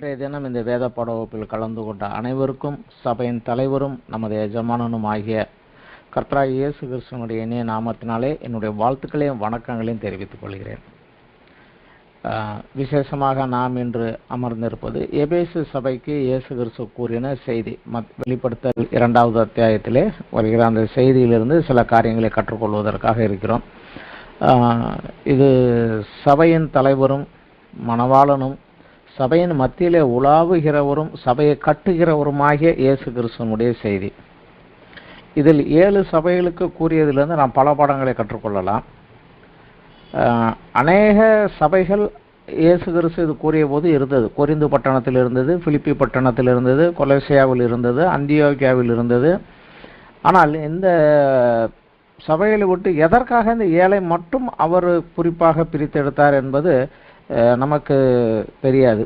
இன்றைய தினம் இந்த வேத பாட வகுப்பில் கலந்து கொண்ட அனைவருக்கும் சபையின் தலைவரும் நமது எஜமானனும் ஆகிய கர்த்தராகிய இயேசு கிறிஸ்துவினுடைய இனிய நாமத்தினாலே என்னுடைய வாழ்த்துக்களையும் வணக்கங்களையும் தெரிவித்துக் கொள்கிறேன். விசேஷமாக நாம் இன்று அமர்ந்திருப்பது எபேசு சபைக்கு இயேசு கிறிஸ்து கூறின செய்தி. வெளிப்படுத்தல் 2வது அத்தியாயத்திலே வருகிற அந்த செய்தியிலிருந்து சில காரியங்களை கற்றுக்கொள்வதற்காக இருக்கிறோம். இது சபையின் தலைவரும் மணவாளனும் சபையின் மத்தியிலே உலாவுகிறவரும் சபையை கட்டுகிறவருமாகிய இயேசு கிறிஸ்துவனுடைய செய்தி. இதில் 7 சபைகளுக்கு கூறியதிலிருந்து நாம் பல பாடங்களை கற்றுக்கொள்ளலாம். அநேக சபைகள் இயேசு கிறிஸ்து இது கூறிய போது இருந்தது. கொரிந்து பட்டணத்தில் இருந்தது, பிலிப்பி பட்டணத்தில் இருந்தது, கொலோசியாவில் இருந்தது, அந்தியோக்கியாவில் இருந்தது. ஆனால் இந்த சபைகளை விட்டு எதற்காக இந்த 7 மட்டும் அவர் குறிப்பாக பிரித்தெடுத்தார் என்பது நமக்கு தெரியாது.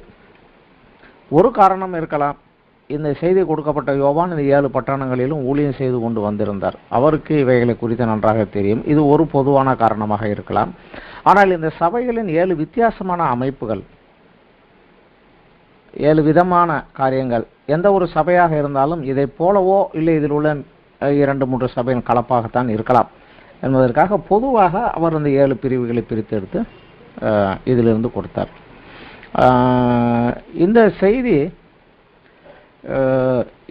ஒரு காரணம் இருக்கலாம். இந்த செய்தி கொடுக்கப்பட்ட யோவான் இந்த 7 பட்டணங்களிலும் ஊழியம் செய்து கொண்டு வந்திருந்தார். அவருக்கு இவைகளை குறித்து நன்றாக தெரியும். இது ஒரு பொதுவான காரணமாக இருக்கலாம். ஆனால் இந்த சபைகளின் 7 வித்தியாசமான அமைப்புகள், 7 விதமான காரியங்கள், எந்த ஒரு சபையாக இருந்தாலும் இதை போலவோ இல்லை இதில் உள்ள 2-3 சபையின் கலப்பாகத்தான் இருக்கலாம் என்பதற்காக பொதுவாக அவர் இந்த 7 பிரிவுகளை பிரித்தெடுத்து இதிலிருந்து கொடுத்தார். இந்த செய்தி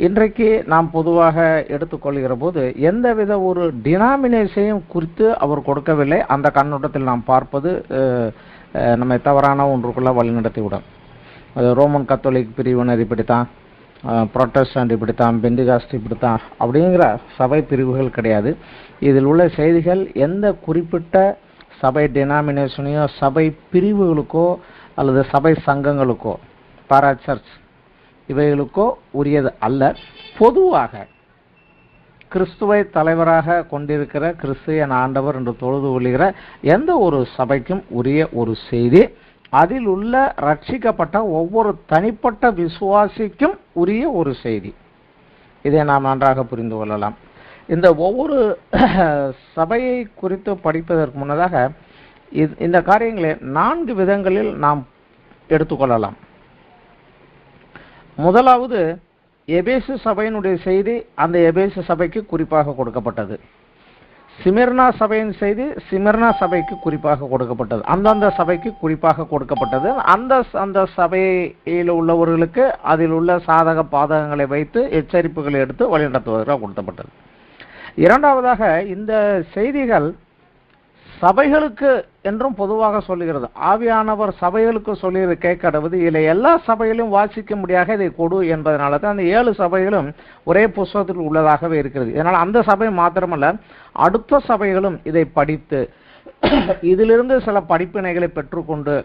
இன்றைக்கு நாம் பொதுவாக எடுத்துக்கொள்கிற போது எந்தவித ஒரு டினாமினேஷனையும் குறித்து அவர் கொடுக்கவில்லை. அந்த கண்ணோட்டத்தில் நாம் பார்ப்பது நம்மை தவறான ஒன்றுக்குள்ள வழிநடத்திவிடும். அது ரோமன் கத்தோலிக் பிரிவினர் இப்படித்தான், புரோட்டஸ்டன்ட் இப்படித்தான், பெண்டிகாஸ்ட் இப்படித்தான் அப்படிங்கிற சபை பிரிவுகள் கிடையாது. இதில் உள்ள செய்திகள் எந்த குறிப்பிட்ட சபை டினாமினேஷனையோ சபை பிரிவுகளுக்கோ அல்லது சபை சங்கங்களுக்கோ பாரா சர்ச் இவைகளுக்கோ உரியது அல்ல. பொதுவாக கிறிஸ்துவை தலைவராக கொண்டிருக்கிற கிறிஸ்து என் ஆண்டவர் என்று தொழுது கொள்கிற எந்த ஒரு சபைக்கும் உரிய ஒரு செய்தி. அதில் உள்ள ரட்சிக்கப்பட்ட ஒவ்வொரு தனிப்பட்ட விசுவாசிக்கும் உரிய ஒரு செய்தி. இதை நாம் நன்றாக புரிந்து கொள்ளலாம். இந்த ஒவ்வொரு சபையை குறித்து படிப்பதற்கு முன்னதாக இந்த காரியங்களை 4 விதங்களில் நாம் எடுத்துக்கொள்ளலாம். முதலாவது, எபேசு சபையினுடைய செய்தி அந்த எபேசு சபைக்கு குறிப்பாக கொடுக்கப்பட்டது. சிமிர்னா சபையின் செய்தி சிமிர்னா சபைக்கு குறிப்பாக கொடுக்கப்பட்டது, அந்தந்த சபைக்கு குறிப்பாக கொடுக்கப்பட்டது. அந்த சபையில் உள்ளவர்களுக்கு அதில் உள்ள சாதக பாதகங்களை வைத்து எச்சரிப்புகளை எடுத்து வழிநடத்துவதற்காக கொடுக்கப்பட்டது. இரண்டாவதாக, இந்த செய்திகள் சபைகளுக்கு என்றும் பொதுவாக சொல்லுகிறது. ஆவியானவர் சபைகளுக்கு சொல்லுகிறது கேட்கறது. இதில் எல்லா சபைகளையும் வாசிக்க முடியாத இதை கொடு என்பதனால தான் அந்த 7 சபைகளும் ஒரே புஸ்தகத்தில் உள்ளதாகவே இருக்கிறது. இதனால் அந்த சபை மாத்திரமல்ல, அடுத்த சபைகளும் இதை படித்து இதிலிருந்து சில படிப்பினைகளை பெற்றுக்கொண்டு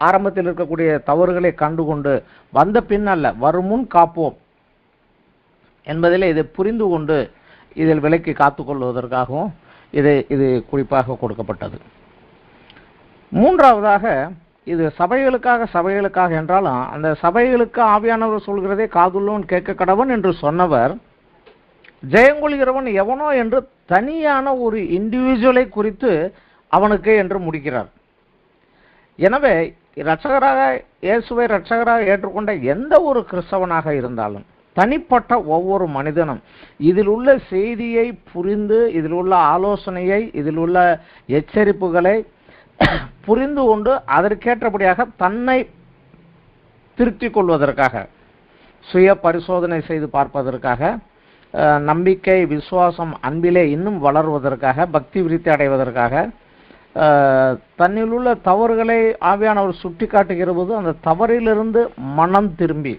ஆரம்பத்தில் இருக்கக்கூடிய தவறுகளை கண்டுகொண்டு வந்த பின் அல்ல, வரும் முன் காப்போம் என்பதில் இதை புரிந்து கொண்டு இதில் விலைக்கு காத்துக்கொள்வதற்காகவும் இது குறிப்பாக கொடுக்கப்பட்டது. மூன்றாவதாக, இது சபைகளுக்காக என்றாலும் அந்த சபைகளுக்கு ஆவியானவர் சொல்கிறதே காதுள்ளவன் கேட்க கடவன் என்று சொன்னவர் ஜெயங்கொள்கிறவன் எவனோ என்று தனியான ஒரு இண்டிவிஜுவலை குறித்து அவனுக்கு என்று முடிக்கிறார். எனவே இயேசுவை இரட்சகராக ஏற்றுக்கொண்ட எந்த ஒரு கிறிஸ்தவனாக இருந்தாலும் தனிப்பட்ட ஒவ்வொரு மனிதனும் இதில் உள்ள செய்தியை புரிந்து, இதில் உள்ள ஆலோசனையை, இதில் உள்ள எச்சரிப்புகளை புரிந்து கொண்டு அதற்கேற்றபடியாக தன்னை திருத்திக் கொள்வதற்காக, சுய பரிசோதனை செய்து பார்ப்பதற்காக, நம்பிக்கை, விசுவாசம், அன்பிலே இன்னும் வளர்வதற்காக, பக்தி விருத்தி அடைவதற்காக, தன்னில் உள்ள தவறுகளை ஆவியானவர் சுட்டி காட்டுகிற போது அந்த தவறிலிருந்து மனம் திரும்பி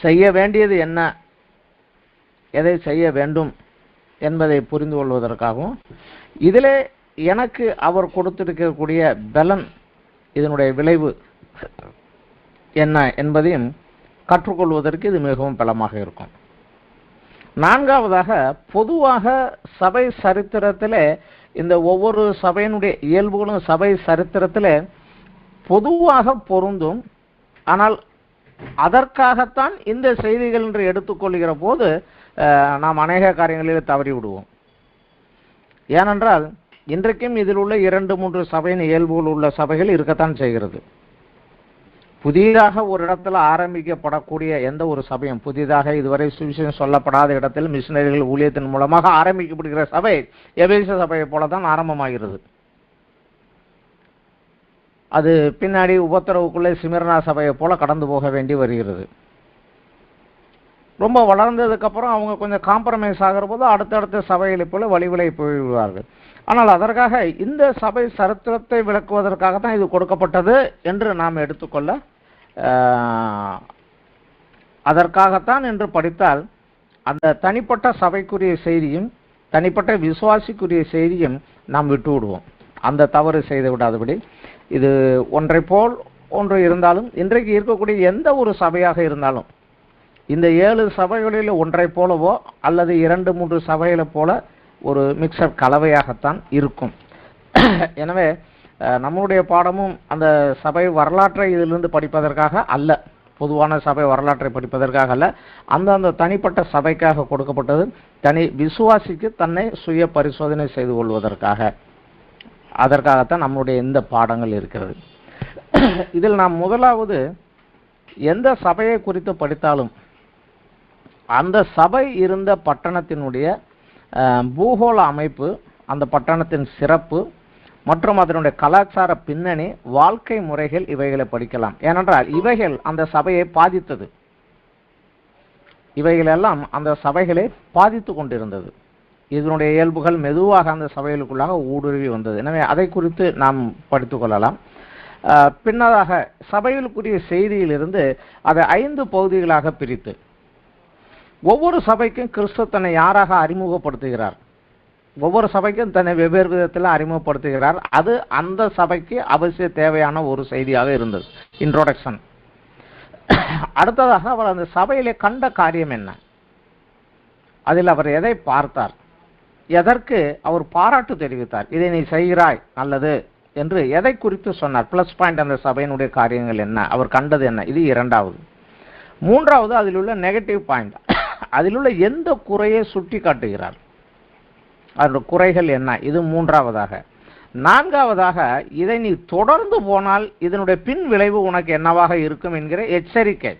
செய்ய வேண்டியது என்ன, எதை செய்ய வேண்டும் என்பதை புரிந்து கொள்வதற்காகவும், இதிலே எனக்கு அவர் கொடுத்திருக்கக்கூடிய பலன், இதனுடைய விளைவு என்ன என்பதையும் கற்றுக்கொள்வதற்கு இது மிகவும் பலமாக இருக்கும். நான்காவதாக, பொதுவாக சபை சரித்திரத்திலே இந்த ஒவ்வொரு சபையினுடைய இயல்புகளும் சபை சரித்திரத்திலே பொதுவாக பொருந்தும். ஆனால் அதற்காகத்தான் இந்த செய்திகள் என்று எடுத்துக்கொள்கிற போது நாம் அநேக காரியங்களில் தவறி விடுவோம். ஏனென்றால் இன்றைக்கும் இதில் உள்ள 2-3 சபையின் இயல்புகள் உள்ள சபைகள் இருக்கத்தான் செய்கிறது. புதிதாக ஒரு இடத்துல ஆரம்பிக்கப்படக்கூடிய எந்த ஒரு சபையும், புதிதாக இதுவரை சுவிசேஷம் சொல்லப்படாத இடத்தில் மிஷனரிகள் ஊழியத்தின் மூலமாக ஆரம்பிக்கப்படுகிற சபை எபேசு சபையை போல தான் ஆரம்பமாகிறது. அது பின்னாடி உபத்திரவுக்குள்ளே சிமிர்னா சபையை போல கடந்து போக வேண்டி வருகிறது. ரொம்ப வளர்ந்ததுக்கப்புறம் அவங்க கொஞ்சம் காம்ப்ரமைஸ் ஆகிற போது அடுத்தடுத்த சபைகளை போல வழிவிலை போய்விடுவார்கள். ஆனால் அதற்காக இந்த சபை சரித்திரத்தை விளக்குவதற்காக தான் இது கொடுக்கப்பட்டது என்று நாம் எடுத்துக்கொள்ள, அதற்காகத்தான் என்று படித்தால் அந்த தனிப்பட்ட சபைக்குரிய செய்தியும் தனிப்பட்ட விசுவாசிக்குரிய செய்தியும் நாம் விட்டு விடுவோம். அந்த தவறு செய்து விடாதபடி இது ஒன்றை போல் ஒன்று இருந்தாலும், இன்றைக்கு இருக்கக்கூடிய எந்த ஒரு சபையாக இருந்தாலும் இந்த 7 சபைகளில் ஒன்றை போலவோ அல்லது 2-3 சபைகளை போல ஒரு மிக்சர் கலவையாகத்தான் இருக்கும். எனவே நம்முடைய பாடமும் அந்த சபை வரலாற்றை இதிலிருந்து படிப்பதற்காக அல்ல, பொதுவான சபை வரலாற்றை படிப்பதற்காக அல்ல, அந்த தனிப்பட்ட சபைக்காக கொடுக்கப்பட்டது. தனி விசுவாசிக்கு தன்னை சுய பரிசோதனை செய்து கொள்வதற்காக, அதற்காகத்தான் நம்முடைய இந்த பாடங்கள் இருக்கிறது. இதில் நாம் முதலாவது எந்த சபையை குறித்து படித்தாலும் அந்த சபை இருந்த பட்டணத்தினுடைய பூகோள அமைப்பு, அந்த பட்டணத்தின் சிறப்பு மற்றும் அதனுடைய கலாச்சார பின்னணி, வாழ்க்கை முறைகள், இவைகளை படிக்கலாம். ஏனென்றால் இவைகள் அந்த சபையை பாதித்தது. இவைகளெல்லாம் அந்த சபைகளை பாதித்து கொண்டிருந்தது. இதனுடைய இயல்புகள் மெதுவாக அந்த சபைகளுக்குள்ளாக ஊடுருவி வந்தது. எனவே அதை குறித்து நாம் படித்துக் கொள்ளலாம். பின்னதாக சபைகளுக்குரிய செய்தியிலிருந்து அதை 5 பகுதிகளாக பிரித்து ஒவ்வொரு சபைக்கும் கிறிஸ்து தன்னை யாராக அறிமுகப்படுத்துகிறார், ஒவ்வொரு சபைக்கும் தன்னை வெவ்வேறு விதத்தில் அறிமுகப்படுத்துகிறார். அது அந்த சபைக்கு அவசிய தேவையான ஒரு செய்தியாக இருந்தது, இன்ட்ரோடக்ஷன். அடுத்ததாக அவர் அந்த சபையிலே கண்ட காரியம் என்ன, அதில் அவர் எதை பார்த்தார், எதற்கு அவர் பாராட்டு தெரிவித்தார், இதை நீ செய்கிறாய் நல்லது என்று எதை குறித்து சொன்னார், பிளஸ் பாயிண்ட் அந்த சபையினுடைய காரியங்கள் என்ன, அவர் கண்டது என்ன, இது 2வது. 3வது அதில் உள்ள நெகட்டிவ் பாயிண்ட், அதில் உள்ள எந்த குறையை சுட்டி காட்டுகிறார், அதனுடைய குறைகள் என்ன, இது 3வதாக. 4வதாக இதை நீ தொடர்ந்து போனால் இதனுடைய பின் விளைவு உனக்கு என்னவாக இருக்கும் என்கிற எச்சரிக்கை,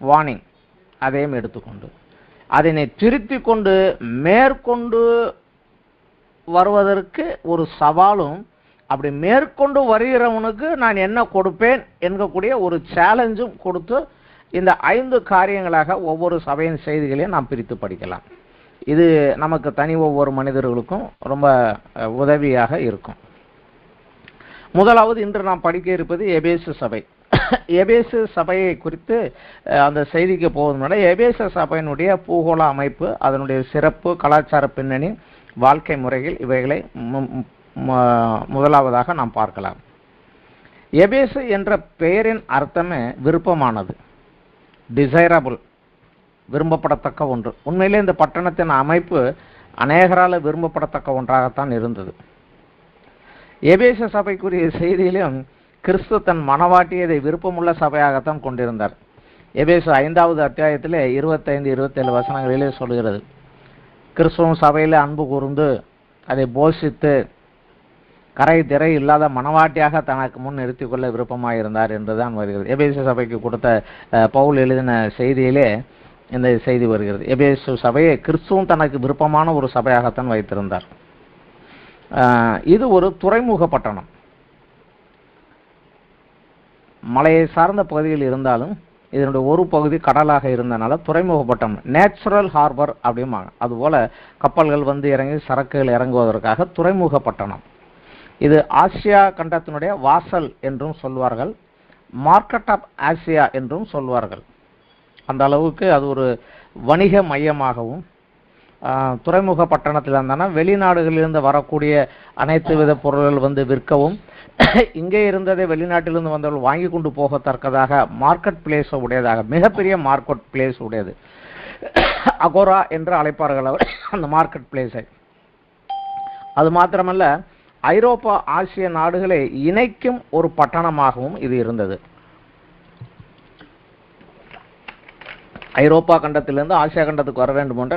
வார்னிங், அதையும் எடுத்துக்கொண்டு அதனை திருத்தி கொண்டு மேற்கொண்டு வருவதற்கு ஒரு சவாலும், அப்படி மேற்கொண்டு வருகிறவனுக்கு நான் என்ன கொடுப்பேன் என்கக்கூடிய ஒரு சேலஞ்சும் கொடுத்து இந்த 5 காரியங்களாக ஒவ்வொரு சபையின் செய்திகளையும் நாம் பிரித்து படிக்கலாம். இது நமக்கு தனி ஒவ்வொரு மனிதர்களுக்கும் ரொம்ப உதவியாக இருக்கும். முதலாவது இன்று நாம் படிக்க இருப்பது எபேசு சபை. எபேசு சபையை குறித்து அந்த செய்திக்கு போவதுனால எபேசு சபையினுடைய பூகோள அமைப்பு, அதனுடைய சிறப்பு, கலாச்சார பின்னணி, வாழ்க்கை முறைகள், இவைகளை முதலாவதாக நாம் பார்க்கலாம். எபேசு என்ற பெயரின் அர்த்தமே விருப்பமானது, டிசைரபிள், விரும்பப்படத்தக்க ஒன்று. உண்மையிலே இந்த பட்டணத்தின் அமைப்பு அநேகரால் விரும்பப்படத்தக்க ஒன்றாகத்தான் இருந்தது. எபேசு சபைக்குரிய செய்தியிலும் கிறிஸ்து தன் மனவாட்டியதை விருப்பமுள்ள சபையாகத்தான் கொண்டிருந்தார். எபேசு 5வது அத்தியாயத்திலே 25-27 வசனங்களிலே சொல்கிறது, கிறிஸ்துவும் சபையிலே அன்பு கூர்ந்து அதை போஷித்து கரை திரை இல்லாத மனவாட்டியாக தனக்கு முன் நிறுத்திக் கொள்ள விருப்பமாயிருந்தார் என்றுதான் வருகிறது. எபேசு சபைக்கு கொடுத்த பவுல் எழுதின செய்தியிலே இந்த செய்தி வருகிறது. எபேசு சபையை கிறிஸ்துவும் தனக்கு விருப்பமான ஒரு சபையாகத்தான் வைத்திருந்தார். இது ஒரு துறைமுக பட்டணம், மலையை சார்ந்த பகுதியில் இருந்தாலும் இதனுடைய ஒரு பகுதி கடலாக இருந்தனால துறைமுக பட்டணம், நேச்சுரல் ஹார்பர் அப்படிம்பாங்க. அதுபோல கப்பல்கள் வந்து இறங்கி சரக்குகள் இறங்குவதற்காக துறைமுக பட்டணம். இது ஆசியா கண்டத்தினுடைய வாசல் என்றும் சொல்வார்கள், மார்க்கெட் ஆஃப் ஆசியா என்றும் சொல்வார்கள். அந்த அளவுக்கு அது ஒரு வணிக மையமாகவும், துறைமுக பட்டணத்தில் இருந்தானா வெளிநாடுகளிலிருந்து வரக்கூடிய அனைத்து வித பொருள்கள் வந்து விற்கவும், இங்கே இருந்ததை வெளிநாட்டிலிருந்து வந்தவர்கள் வாங்கி கொண்டு போகத்தக்கதாக மார்க்கெட் பிளேஸ் உடையதாக, மிகப்பெரிய மார்க்கெட் பிளேஸ் உடையது. அகோரா என்று அழைப்பார்கள் அவர் அந்த மார்க்கெட் பிளேஸை. அது மாத்திரமல்ல, ஐரோப்பா ஆசிய நாடுகளை இணைக்கும் ஒரு பட்டணமாகவும் இது இருந்தது. ஐரோப்பா கண்டத்திலிருந்து ஆசியா கண்டத்துக்கு வர வேண்டும் என்ற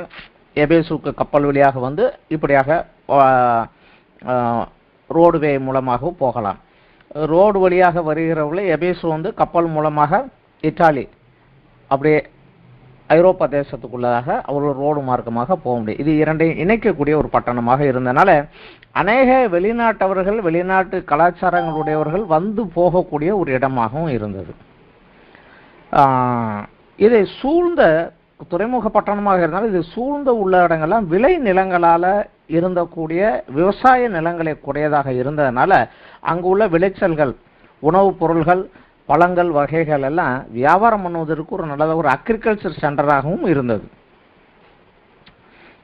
எபேசுக்கு கப்பல் வழியாக வந்து இப்படியாக ரோடுவே மூலமாகவும் போகலாம். ரோடு வழியாக வருகிறவர்களை எபேசு வந்து கப்பல் மூலமாக இத்தாலி அப்படியே ஐரோப்பா தேசத்துக்குள்ளதாக அவர்கள் ரோடு மார்க்கமாக போக முடியும். இது இரண்டையும் இணைக்கக்கூடிய ஒரு பட்டணமாக இருந்தனால அநேக வெளிநாட்டவர்கள், வெளிநாட்டு கலாச்சாரங்களுடையவர்கள் வந்து போகக்கூடிய ஒரு இடமாகவும் இருந்தது. இதை சூழ்ந்த துறைமுக பட்டணமாக இருந்தாலும் இது சூழ்ந்த உள்ள இடங்கள்லாம் விளை நிலங்களால் இருந்தக்கூடிய விவசாய நிலங்களை கூடியதாக இருந்ததுனால அங்கு உள்ள விளைச்சல்கள், உணவுப் பொருள்கள், பழங்கள் வகைகள் எல்லாம் வியாபாரம் பண்ணுவதற்கு ஒரு நல்ல ஒரு அக்ரிகல்ச்சர் சென்டராகவும் இருந்தது.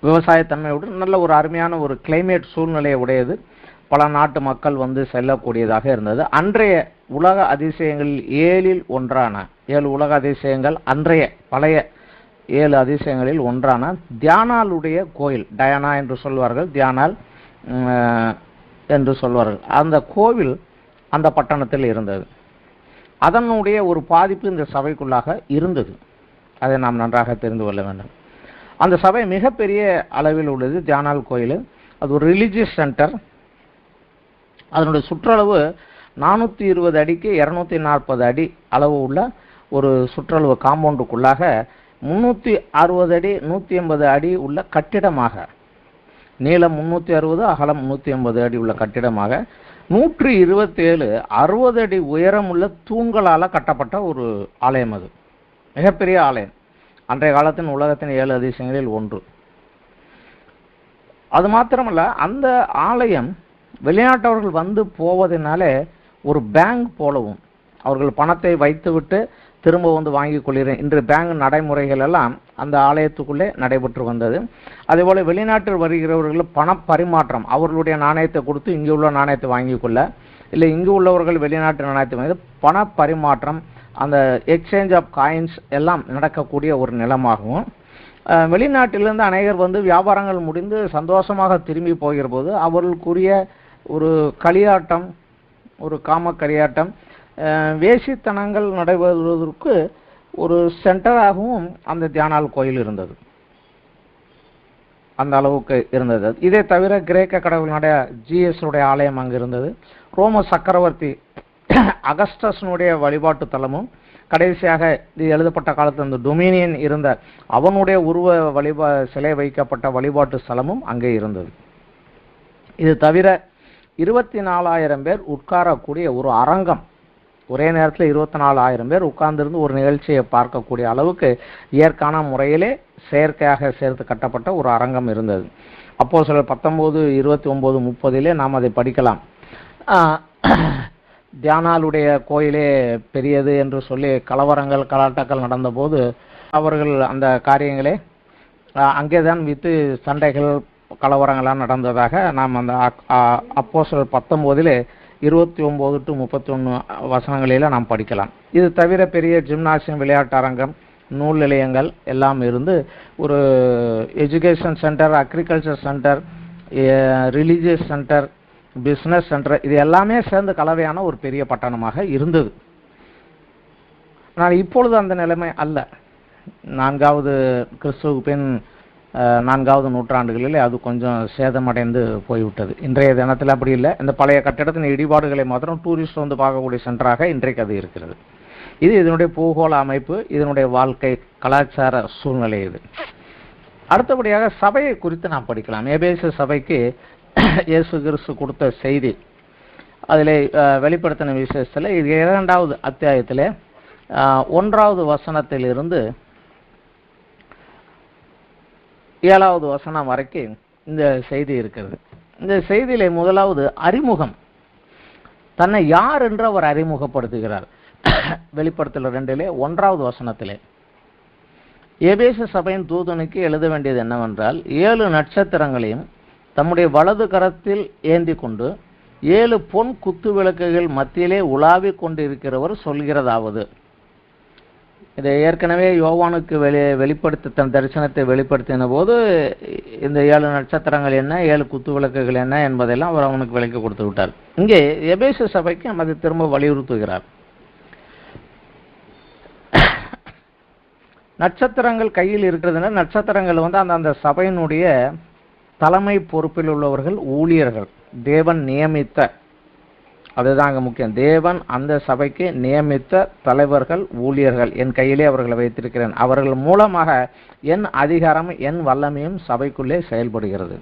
விவசாயத்தன்மையோடு நல்ல ஒரு அருமையான ஒரு கிளைமேட் சூழ்நிலையை உடையது. பல நாட்டு மக்கள் வந்து செல்லக்கூடியதாக இருந்தது. அன்றைய உலக அதிசயங்களில் 7 ஒன்றான 7 உலக அதிசயங்கள், அன்றைய பழைய 7 அதிசயங்களில் ஒன்றான தியானாளுடைய கோயில், டயானா என்று சொல்வார்கள், தியானால் என்று சொல்வார்கள், அந்த கோவில் அந்த பட்டணத்தில் இருந்தது. அதனுடைய ஒரு பாதிப்பு இந்த சபைக்குள்ளாக இருந்தது. அதை நாம் நன்றாக தெரிந்து கொள்ள வேண்டும். அந்த சபை மிகப்பெரிய அளவில் உள்ளது. தியானால் கோயில் அது ஒரு ரிலீஜியஸ் சென்டர். அதனுடைய சுற்றளவு 420 அடிக்கு 240 அடி அளவு உள்ள ஒரு சுற்றளவு காம்பவுண்டுக்குள்ளாக 360 அடி 180 அடி உள்ள கட்டிடமாக, நீளம் 360 அகலம் 180 அடி உள்ள கட்டிடமாக 127 60 அடி உயரம் உள்ள தூண்களால் கட்டப்பட்ட ஒரு ஆலயம். அது மிகப்பெரிய ஆலயம். அன்றைய காலத்தின் உலகத்தின் 7 அதிசயங்களில் ஒன்று. அது மாத்திரமல்ல, அந்த ஆலயம் வெளிநாட்டவர்கள் வந்து போவதனாலே ஒரு பேங்க் போலவும், அவர்கள் பணத்தை வைத்துவிட்டு திரும்ப வந்து வாங்கிக் கொள்கிறேன் இன்று பேங்க் நடைமுறைகள் எல்லாம் அந்த ஆலயத்துக்குள்ளே நடைபெற்று வந்தது. அதேபோல வெளிநாட்டில் வருகிறவர்கள் பண பரிமாற்றம், அவர்களுடைய நாணயத்தை கொடுத்து இங்கே உள்ள நாணயத்தை வாங்கிக் கொள்ள, இல்லை இங்கு உள்ளவர்கள் வெளிநாட்டு நாணயத்தை வாங்கி பண பரிமாற்றம், அந்த எக்ஸ்சேஞ்ச் ஆஃப் காயின்ஸ் எல்லாம் நடக்கக்கூடிய ஒரு நிலமாகவும், வெளிநாட்டிலிருந்து அநேகர் வந்து வியாபாரங்கள் முடிந்து சந்தோஷமாக திரும்பி போகிற போது அவர்களுக்குரிய ஒரு களியாட்டம், ஒரு காம களியாட்டம், வேசித்தனங்கள் நடைபெறுவதற்கு ஒரு சென்டராகவும் அந்த தியானால் கோயில் இருந்தது. அந்த அளவுக்கு இருந்தது. இதை தவிர கிரேக்க கடவுளுடைய ஜிஎஸ்னுடைய ஆலயம் அங்கு இருந்தது. ரோம சக்கரவர்த்தி அகஸ்டஸ்னுடைய வழிபாட்டு தலமும், கடைசியாக இது எழுதப்பட்ட காலத்தில் அந்த டொமினியன் இருந்த அவனுடைய உருவ சிலை வைக்கப்பட்ட வழிபாட்டு ஸ்தலமும் அங்கே இருந்தது. இது தவிர 24,000 பேர் உட்காரக்கூடிய ஒரு அரங்கம், ஒரே நேரத்தில் 24,000 பேர் உட்கார்ந்திருந்து ஒரு நிகழ்ச்சியை பார்க்கக்கூடிய அளவுக்கு இயற்கையான முறையிலே செயற்கையாக சேர்த்து கட்டப்பட்ட ஒரு அரங்கம் இருந்தது. அப்போஸ்தலர் 19, 29, 30 நாம் அதை படிக்கலாம். தியானாளுடைய கோயிலே பெரியது என்று சொல்லி கலவரங்கள் கலாட்டங்கள் நடந்தபோது அவர்கள் அந்த காரியங்களே அங்கேதான் வித்து சண்டைகள் கலவரங்களாக நடந்ததாக நாம் அந்த அப்போஸ்தலர் 19 29 to 31 வசனங்களில் நாம் படிக்கலாம். இது தவிர பெரிய ஜிம்னாசியம், விளையாட்டு அரங்கம், நூல் நிலையங்கள் எல்லாம் இருந்து ஒரு education centre, agriculture centre, religious centre, business centre, இது எல்லாமே சேர்ந்து கலவையான ஒரு பெரிய பட்டணமாக இருந்தது. ஆனால் இப்பொழுது அந்த நிலைமை அல்ல. 4வது கிறிஸ்துவுக்கு பின் 4வது நூற்றாண்டுகளில் அது கொஞ்சம் சேதமடைந்து போய்விட்டது. இன்றைய தினத்தில் அப்படி இல்லை. இந்த பழைய கட்டிடத்தின் இடிபாடுகளை மாத்திரம் டூரிஸ்ட் வந்து பார்க்கக்கூடிய சென்டராக இன்றைக்கு அது இருக்கிறது. இது இதனுடைய பூகோள அமைப்பு, இதனுடைய வாழ்க்கை கலாச்சார சூழ்நிலை. இது அடுத்தபடியாக சபையை குறித்து நாம் படிக்கலாம். எபேசு சபைக்கு இயேசு கிறிஸ்து கொடுத்த செய்தி, அதில் வெளிப்படுத்தின விசேஷத்தில் 2வது அத்தியாயத்தில் 1வது வசனத்திலிருந்து 7வது வசனம் வரைக்கும் இந்த செய்தி இருக்கிறது. இந்த செய்தியிலே முதலாவது அறிமுகம், தன்னை யார் என்று அவர் அறிமுகப்படுத்துகிறார். வெளிப்படுத்தல் 2 1வது வசனத்திலே எபேசு சபையின் தூதனுக்கு எழுத வேண்டியது என்னவென்றால், 7 நட்சத்திரங்களையும் தம்முடைய வலது கரத்தில் ஏந்தி கொண்டு 7 பொன் குத்து விளக்குகள் மத்தியிலே உலாவிக் கொண்டிருக்கிறவர் சொல்கிறதாவது. இதை ஏற்கனவே யோவானுக்கு வெளிப்படுத்தி தன் தரிசனத்தை வெளிப்படுத்தின போது இந்த 7 நட்சத்திரங்கள் என்ன, 7 குத்து விளக்குகள் என்ன என்பதெல்லாம் அவர் அவனுக்கு விளக்கி கொடுத்து விட்டார். இங்கே எபேசு சபைக்கு அதை திரும்ப வலியுறுத்துகிறார். நட்சத்திரங்கள் கையில் இருக்கிறதுனா, நட்சத்திரங்கள் வந்து அந்த சபையினுடைய தலைமை பொறுப்பில் உள்ளவர்கள், ஊழியர்கள், தேவன் நியமித்த அதுதான் அங்க முக்கியம். தேவன் அந்த சபைக்கு நியமித்த தலைவர்கள், ஊழியர்கள் என் கையிலே அவர்களை வைத்திருக்கிறேன். அவர்கள் மூலமாக என் அதிகாரமும் என் வல்லமையும் சபைக்குள்ளே செயல்படுகிறது.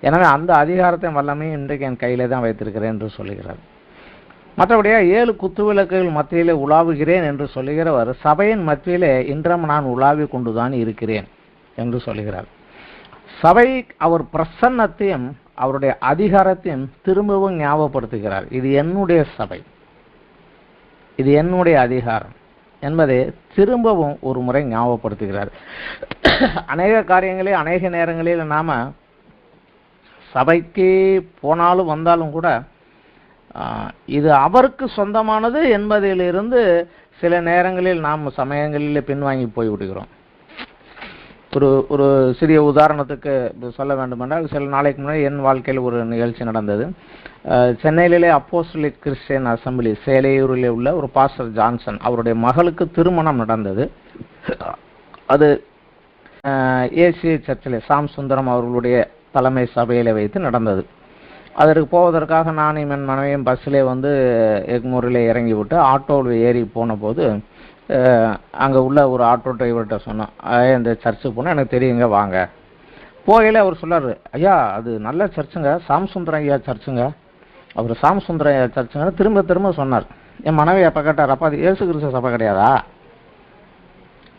எனவே அந்த அதிகாரத்தையும் வல்லமையும் இன்றைக்கு என் கையிலே தான் வைத்திருக்கிறேன் என்று சொல்லுகிறார். மற்றபடியா 7 குத்துவிளக்குகள் மத்தியிலே உலாவுகிறேன் என்று சொல்லுகிறவர் சபையின் மத்தியிலே இன்றும் நான் உலாவி கொண்டுதான் இருக்கிறேன் என்று சொல்லுகிறார். சபை அவர் பிரசன்னத்தையும் அவருடைய அதிகாரத்தையும் திரும்பவும் ஞாபகப்படுத்துகிறார். இது என்னுடைய சபை, இது என்னுடைய அதிகாரம் என்பதை திரும்பவும் ஒரு முறை ஞாபகப்படுத்துகிறார். அநேக காரியங்களே அநேக நேரங்களில் நாம சபைக்கு போனாலும் வந்தாலும் கூட இது அவருக்கு சொந்தமானது என்பதிலிருந்து சில நேரங்களில் நாம் சமயங்களில் பின்வாங்கி போய்விடுகிறோம். ஒரு சிறிய உதாரணத்துக்கு சொல்ல வேண்டுமென்றால், சில நாளைக்கு முன்னாடி என் வாழ்க்கையில் ஒரு நிகழ்ச்சி நடந்தது. சென்னையிலே அப்போஸ்தலிக் கிறிஸ்டியன் அசம்பிளி சேலையூரில் உள்ள ஒரு பாஸ்டர் ஜான்சன் அவருடைய மகளுக்கு திருமணம் நடந்தது. அது ஏசிய சர்ச்சில் சாம் சுந்தரம் அவர்களுடைய தலைமை சபையில் வைத்து நடந்தது. அதற்கு போவதற்காக நானும் என் மனைவியும் பஸ்ஸிலே வந்து எக்மூரில் இறங்கி விட்டு ஆட்டோவில் ஏறி போன போது அங்கே உள்ள ஒரு ஆட்டோ டிரைவர்கிட்ட சொன்னோம், இந்த சர்ச்சுக்கு போனால் எனக்கு தெரியுங்க வாங்க. போகையில் அவர் சொல்லார், ஐயா அது நல்ல சர்ச்சுங்க, சாம்சுந்தரம் ஐயா சர்ச்சுங்க. அவர் சாம்சுந்தரம் ஐயா சர்ச்சுங்கன்னு திரும்ப திரும்ப சொன்னார். என் மனைவி அப்போ கேட்டார், அப்பா அது ஏசு கிறிஸ்து சபை கிடையாதா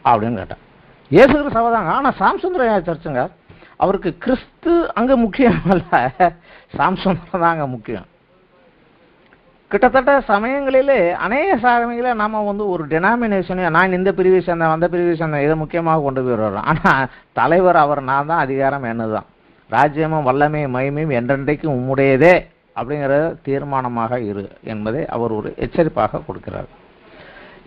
அப்படின்னு கேட்டேன். ஏசு கிறிஸ்து சபை தாங்க, ஆனால் சாம்சுந்தரம் ஐயா சர்ச்சுங்க. அவருக்கு கிறிஸ்து அங்கே முக்கியம் அல்ல, சாம்சுந்தரம் தான் அங்கே முக்கியம். கிட்டத்தட்ட சமயங்களிலே அநேக சமயங்களில் நம்ம வந்து ஒரு டெனாமினேஷனே நான் இந்த பிரிவை சேர்ந்தேன் அந்த பிரிவை சேர்ந்தேன் இதை முக்கியமாக கொண்டு போய் வர்றோம். ஆனால் தலைவர் அவர் நான் தான், அதிகாரம் என்னதுதான், ராஜ்யமும் வல்லமையும் மகிமையும் என்றென்றைக்கும் உம்முடையதே அப்படிங்கிற தீர்மானமாக இரு என்பதை அவர் ஒரு எச்சரிப்பாக கொடுக்கிறார்.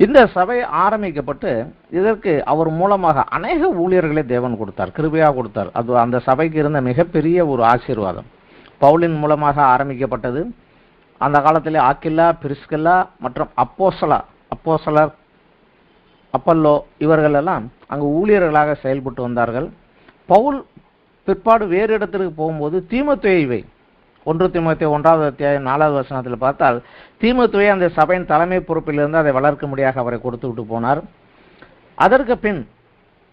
இந்த சபை ஆரம்பிக்கப்பட்டு இதற்கு அவர் மூலமாக அநேக ஊழியர்களை தேவன் கொடுத்தார், கிருபையாக கொடுத்தார். அது அந்த சபைக்கு இருந்த மிகப்பெரிய ஒரு ஆசீர்வாதம். பவுலின் மூலமாக ஆரம்பிக்கப்பட்டது. அந்த காலத்திலே ஆக்கில்லா, பிரிஸ்கில்லா மற்றும் அப்போஸ்தலர் அப்பல்லோ இவர்கள் எல்லாம் அங்கு ஊழியர்களாக செயல்பட்டு வந்தார்கள். பவுல் பிற்பாடு வேறு இடத்திற்கு போகும்போது தீமோத்தேயுவை 1 தீமோத்தேயு 1வது அத்தியாயம் 4வது வசனத்தில் பார்த்தால் தீமோத்தேயுவை அந்த சபையின் தலைமை பொறுப்பிலிருந்து அதை வளர்க்கும்படியாக அவரை கொடுத்து விட்டு போனார். அதற்கு பின்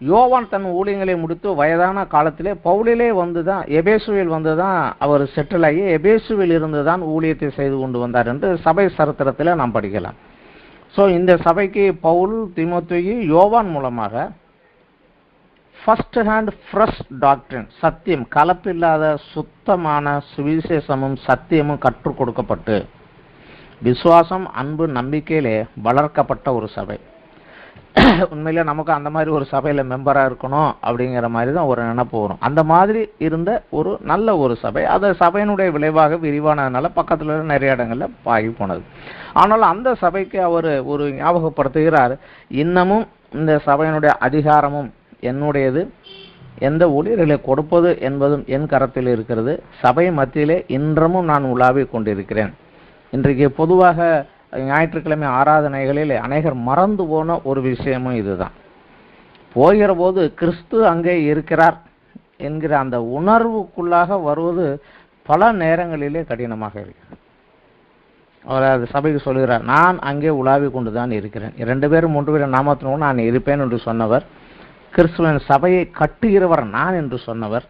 யோவான் தன் ஊழியங்களை முடித்து வயதான காலத்திலே பவுலிலே வந்துதான் எபேசுவில் வந்துதான் அவர் செட்டில் ஆகி எபேசுவில் இருந்துதான் ஊழியத்தை செய்து கொண்டு வந்தார் என்று சபை சரித்திரத்தில் நாம் படிக்கலாம். ஸோ இந்த சபைக்கு பவுல், தீமோத்தேயு, யோவான் மூலமாக ஃபர்ஸ்ட் ஹேண்ட் ஃப்ரெஷ் டாக்டரின், சத்தியம், கலப்பில்லாத சுத்தமான சுவிசேஷமும் சத்தியமும் கற்றுக் கொடுக்கப்பட்டு விசுவாசம், அன்பு, நம்பிக்கையிலே வளர்க்கப்பட்ட ஒரு சபை. உண்மையிலே நமக்கு அந்த மாதிரி ஒரு சபையில் மெம்பராக இருக்கணும் அப்படிங்கிற மாதிரி தான் ஒரு நினைப்பு வரும். அந்த மாதிரி இருந்த ஒரு நல்ல ஒரு சபை. அந்த சபையினுடைய விளைவாக விரிவானதுனால பக்கத்தில் நிறைய இடங்களில் பாகி போனது. ஆனாலும் அந்த சபைக்கு அவர் ஒரு ஞாபகப்படுத்துகிறார், இன்னமும் இந்த சபையினுடைய அதிகாரமும் என்னுடையது, எந்த ஊழியர்களை கொடுப்பது என்பதும் என் கரத்தில் இருக்கிறது. சபை மத்தியிலே இன்றமும் நான் உலாவிக் கொண்டிருக்கிறேன். இன்றைக்கு பொதுவாக ஞாயிற்றுக்கிழமை ஆராதனைகளில் அநேகர் மறந்து போன ஒரு விஷயமும் இதுதான். போகிற போது கிறிஸ்து அங்கே இருக்கிறார் என்கிற அந்த உணர்வுக்குள்ளாக வருவது பல நேரங்களிலே கடினமாக இருக்கிறது. அவர் அது சபைக்கு சொல்கிறார், நான் அங்கே உலாவி கொண்டு தான் இருக்கிறேன். 2 பேரும் 3 பேரும் நாமத்தினோடு நான் இருப்பேன் என்று சொன்னவர், கிறிஸ்துவின் சபையை கட்டுகிறவர் நான் என்று சொன்னவர்,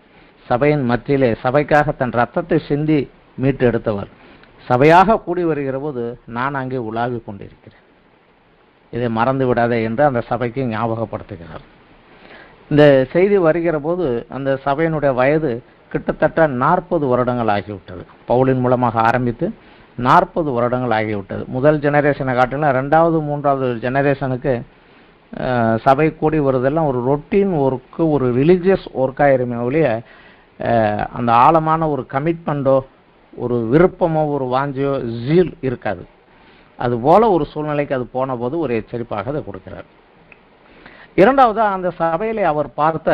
சபையின் மத்தியிலே சபைக்காக தன் ரத்தத்தை சிந்தி மீட்டு எடுத்தவர், சபையாக கூடி வருகிற போது நான் அங்கே உலாவி கொண்டிருக்கிறேன், இதை மறந்து விடாதே என்று அந்த சபைக்கு ஞாபகப்படுத்துகிறார். இந்த செய்தி வருகிற போது அந்த சபையினுடைய வயது கிட்டத்தட்ட 40 வருடங்கள் ஆகிவிட்டது. பவுலின் மூலமாக ஆரம்பித்து 40 வருடங்கள் ஆகிவிட்டது. முதல் ஜெனரேஷனை காட்டிலும் 2வது 3வது ஜெனரேஷனுக்கு சபை கூடி வருதெல்லாம் ஒரு ரொட்டீன் ஒர்க்கு, ஒரு ரிலீஜியஸ் ஒர்க்காக இருமே ஒழிய அந்த ஆழமான ஒரு கமிட்மெண்ட்டோ ஒரு விருப்பமோ ஒரு வாஞ்சியோ ஜீல் இருக்காது. அதுபோல ஒரு சூழ்நிலைக்கு அது போன போது ஒரு எச்சரிப்பாக அதை கொடுக்கிறார். 2வது, அந்த சபையிலே அவர் பார்த்த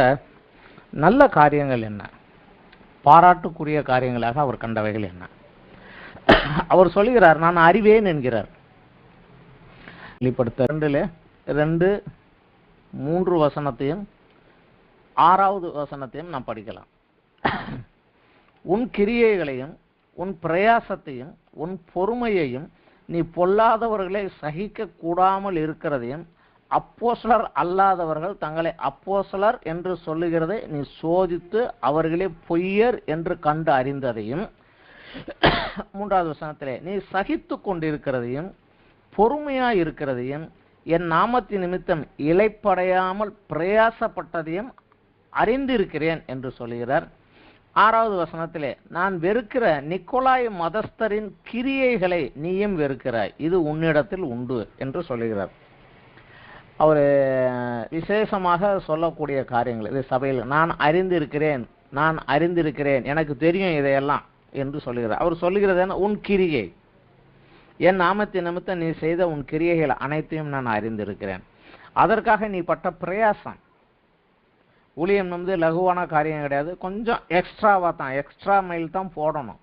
நல்ல காரியங்கள் என்ன, பாராட்டுக்குரிய காரியங்களாக அவர் கண்டவைகள் என்ன. அவர் சொல்லுகிறார், நான் அறிவேன் என்கிறார். வெளிப்படுத்த 2:2-3 வசனத்தையும் 6வது வசனத்தையும் நாம் படிக்கலாம். உன் கிரியைகளையும் உன் பிரயாசத்தையும் உன் பொறுமையையும் நீ பொல்லாதவர்களை சகிக்க கூடாமல் இருக்கிறதையும் அப்போஸ்தலர் அல்லாதவர்கள் தங்களை அப்போஸ்தலர் என்று சொல்லுகிறதை நீ சோதித்து அவர்களே பொய்யர் என்று கண்டு அறிந்ததையும், மூன்றாவது வசனத்திலே நீ சகித்து கொண்டிருக்கிறதையும் பொறுமையாய் இருக்கிறதையும் என் நாமத்தின் நிமித்தம் இளைப்படையாமல் பிரயாசப்பட்டதையும் அறிந்திருக்கிறேன் என்று சொல்கிறார். ஆறாவது வசனத்திலே நான் வெறுக்கிற நிக்கோலாய் மதஸ்தரின் கிரியைகளை நீயும் வெறுக்கிறாய், இது உன்னிடத்தில் உண்டு என்று சொல்லுகிறார். அவர் விசேஷமாக சொல்லக்கூடிய காரியங்கள் இது சபையில் நான் அறிந்திருக்கிறேன் எனக்கு தெரியும் இதையெல்லாம் என்று சொல்லுகிறார். அவர் சொல்லுகிறது என்ன? உன் கிரியை, என் நாமத்தின் நிமித்தம் நீ செய்த உன் கிரியைகள் அனைத்தையும் நான் அறிந்திருக்கிறேன். அதற்காக நீ பட்ட பிரயாசம், ஊழியம் லகுவான காரியம் கிடையாது, கொஞ்சம் எக்ஸ்ட்ராவா தான், எக்ஸ்ட்ரா மைல் தான் போடணும்.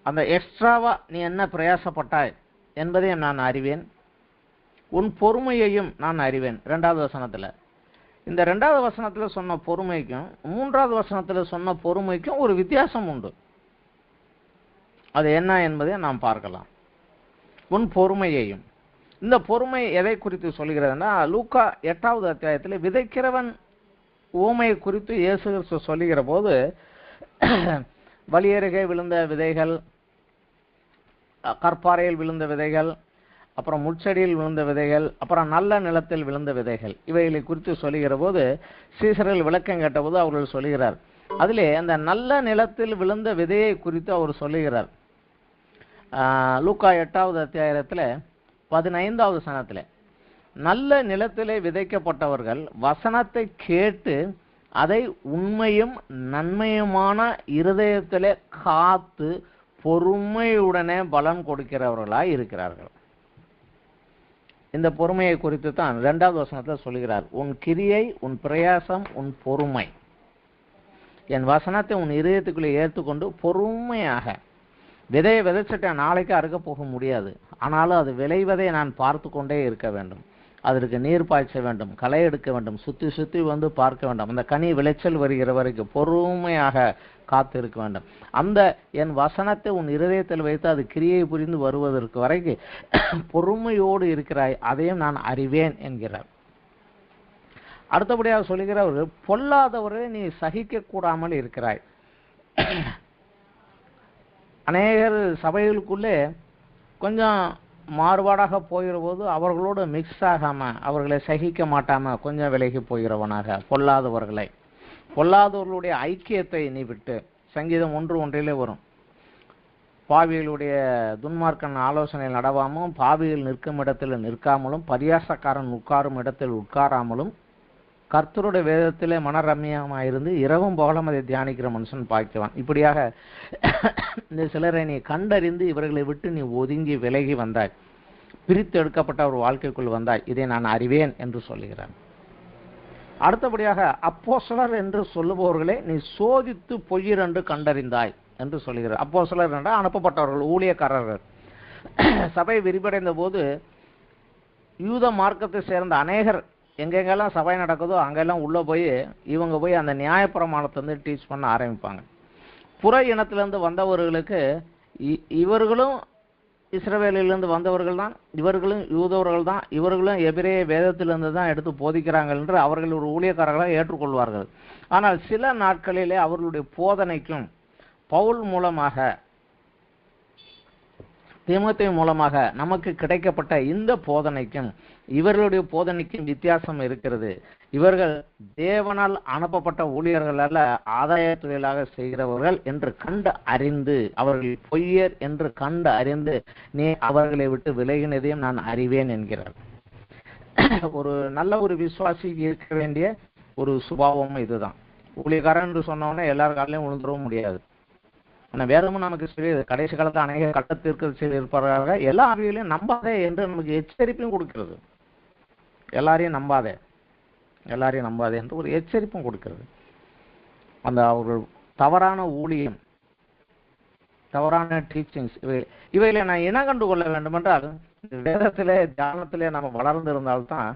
அந்த எக்ஸ்ட்ராவா நீ என்ன பிரயாசப்பட்டாய் என்பதையும் நான் அறிவேன், உன் பொறுமையையும் நான் அறிவேன். 2வது வசனத்துல இந்த 2வது வசனத்துல சொன்ன பொறுமைக்கும் 3வது வசனத்துல சொன்ன பொறுமைக்கும் ஒரு வித்தியாசம் உண்டு. அது என்ன என்பதை நாம் பார்க்கலாம். உன் பொறுமையையும், இந்த பொறுமை எதை குறித்து சொல்கிறதுனா, லூக்கா 8வது அத்தியாயத்தில் விதைக்கிறவன் ஊமையை குறித்து இயேசு கிறிஸ்து சொல்லுகிற போது வழியருகே விழுந்த விதைகள், கற்பாறையில் விழுந்த விதைகள், அப்புறம் முட்செடியில் விழுந்த விதைகள், அப்புறம் நல்ல நிலத்தில் விழுந்த விதைகள், இவைகளை குறித்து சொல்லுகிற போது சீசர்கள் விளக்கம் கேட்டபோது அவர்கள் சொல்லுகிறார். அதிலே அந்த நல்ல நிலத்தில் விழுந்த விதையை குறித்து அவர் சொல்லுகிறார். லூக்கா 8வது அத்தியாயத்தில் 15வது வசனத்தில் நல்ல நிலத்திலே விதைக்கப்பட்டவர்கள் வசனத்தை கேட்டு அதை உண்மையும் நன்மையுமான இருதயத்திலே காத்து பொறுமையுடனே பலன் கொடுக்கிறவர்களாய் இருக்கிறார்கள். இந்த பொறுமையை குறித்து தான் 2வது வசனத்தில் சொல்கிறார். உன் கிரியை, உன் பிரயாசம், உன் பொறுமை, என் வசனத்தை உன் இதயத்துக்குள்ளே ஏற்றுக்கொண்டு பொறுமையாக விதையை விதைச்சிட்ட நாளைக்கு அறுக்க போக முடியாது. ஆனாலும் அது விளைவதை நான் பார்த்து கொண்டே இருக்க வேண்டும், அதற்கு நீர் பாய்ச்ச வேண்டும், களை எடுக்க வேண்டும், சுற்றி சுற்றி வந்து பார்க்க வேண்டும், அந்த கனி விளைச்சல் வருகிற வரைக்கும் பொறுமையாக காத்து இருக்க வேண்டும். அந்த என் வசனத்தை உன் இருதயத்தில் வைத்து அது கிரியை புரிந்து வருவதற்கு வரைக்கும் பொறுமையோடு இருக்கிறாய், அதையும் நான் அறிவேன் என்கிறார். அடுத்தபடியாக சொல்லுகிறவர்கள் பொல்லாதவரை நீ சகிக்க கூடாமல் இருக்கிறாய். அநேகர் சபைகளுக்குள்ளே கொஞ்சம் மாறுபாடாக போகிற போது அவர்களோடு மிக்ஸ் ஆகாம, அவர்களை சகிக்க மாட்டாம கொஞ்சம் விலகி போகிறவனாக பொல்லாதவர்களுடைய ஐக்கியத்தை நீ விட்டு, சங்கீதம் 1:1 வரும், பாவிகளுடைய துன்மார்க்கன் ஆலோசனையில் நடவாமலும் பாவிகள் நிற்கும் இடத்தில் நிற்காமலும் பரியாசக்காரன் உட்காரும் இடத்தில் உட்காராமலும் கர்த்தருடைய வேதத்திலே மனரம்யமாயிருந்து இரவும் பகலும் அதை தியானிக்கிற மனுஷன் பாய்க்குவான். இப்படியாக இந்த சிலரை நீ கண்டறிந்து இவர்களை விட்டு நீ ஒதுங்கி விலகி வந்தாய், பிரித்து எடுக்கப்பட்ட ஒரு வாழ்க்கைக்குள் வந்தாய், இதை நான் அறிவேன் என்று சொல்லுகிறான். அடுத்தபடியாக அப்போஸ்தலர் என்று சொல்லுபவர்களே நீ சோதித்து பொய்யர் என்று கண்டறிந்தாய் என்று சொல்லுகிறார். அப்போஸ்தலர் என்றால் அனுப்பப்பட்டவர்கள், ஊழியக்காரர்கள். சபை விரிவடைந்த போது யூத மார்க்கத்தை சேர்ந்த அநேகர் எங்கெங்கெல்லாம் சபை நடக்குதோ அங்கெல்லாம் உள்ளே போய் இவங்க போய் அந்த நியாயப்பிரமாணத்தை டீச் பண்ண ஆரம்பிப்பாங்க. புற இனத்திலிருந்து வந்தவர்களுக்கு இவர்களும் இஸ்ரவேலிலிருந்து வந்தவர்கள் தான், இவர்களும் யூதவர்கள் தான், இவர்களும் எபிரேய வேதத்திலிருந்து தான் எடுத்து போதிக்கிறார்கள் என்று அவர்கள் ஒரு ஊழியக்காரர்களாக ஏற்றுக்கொள்வார்கள். ஆனால் சில நாட்களிலே அவர்களுடைய போதனைக்கும் பவுல் மூலமாக தீமோத்தேயு மூலமாக நமக்கு கிடைக்கப்பட்ட இந்த போதனைக்கும் இவர்களுடைய போதனைக்கும் வித்தியாசம் இருக்கிறது. இவர்கள் தேவனால் அனுப்பப்பட்ட ஊழியர்கள் அல்ல, ஆதாய தொழிலாக செய்கிறவர்கள் என்று கண்டு அறிந்து, அவர்கள் பொய்யர் என்று கண்டு அறிந்து நீ அவர்களை விட்டு விலகினதையும் நான் அறிவேன் என்கிறார். ஒரு நல்ல ஒரு விசுவாசிக்கு இருக்க வேண்டிய ஒரு சுபாவம் இதுதான். ஊழியக்காரன் என்று சொன்னோன்னே எல்லார் காலையும் விழுந்துடவும் முடியாது. ஆனால் வேதமும் நமக்கு சொல்லியது, கடைசி காலத்தில் அநேக கட்டத்திற்கு இருப்பார்கள், எல்லா ஆவிகளையும் நம்பாதே என்று நமக்கு எச்சரிப்பையும் கொடுக்கிறது. எல்லாரையும் நம்பாதே என்று ஒரு எச்சரிப்பும் கொடுக்கிறது. அந்த அவர்கள் தவறான ஊழியம், தவறான டீச்சிங்ஸ், இவைகளை நான் இனம் கண்டு கொள்ள வேண்டும் என்றால் வேதத்திலே தியானத்திலே நம்ம வளர்ந்து இருந்தால்தான்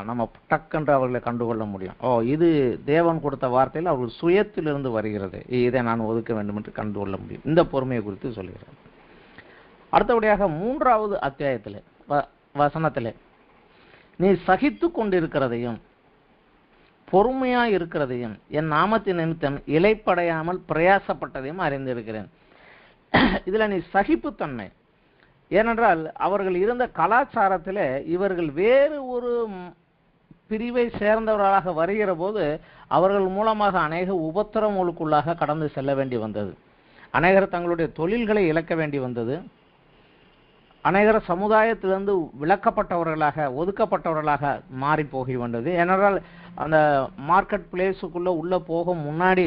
நம்ம டக்கென்று அவர்களை கண்டுகொள்ள முடியும். இது தேவன் கொடுத்த வார்த்தையில் அவர்கள் சுயத்திலிருந்து வருகிறது, இதை நான் ஒதுக்க வேண்டும் என்று கண்டுகொள்ள முடியும். இந்த பொறுமையை குறித்து சொல்கிறார். அடுத்தபடியாக 3வது அத்தியாயத்திலே வசனத்திலே, நீ சகித்து கொண்டிருக்கிறதையும் பொறுமையாய் இருக்கிறதையும் என் நாமத்தின் நிமித்தம் இளைப்படையாமல் பிரயாசப்பட்டதையும் அறிந்திருக்கிறேன். இதுல நீ சகிப்புத்தன்மை, ஏனென்றால் அவர்கள் இருந்த கலாச்சாரத்தில் இவர்கள் வேறு ஒரு பிரிவை சேர்ந்தவர்களாக வருகிற போது அவர்கள் மூலமாக அநேக உபத்திரவங்களுக்குள்ளாக கடந்து செல்ல வேண்டி வந்தது. அநேகர் தங்களுடைய தொழில்களை இழக்க வேண்டி வந்தது. அநேகர் சமுதாயத்திலிருந்து விலக்கப்பட்டவர்களாக, ஒதுக்கப்பட்டவர்களாக மாறி போகி வந்தது. ஏனென்றால் அந்த மார்க்கெட் பிளேஸுக்குள்ள உள்ள போக முன்னாடி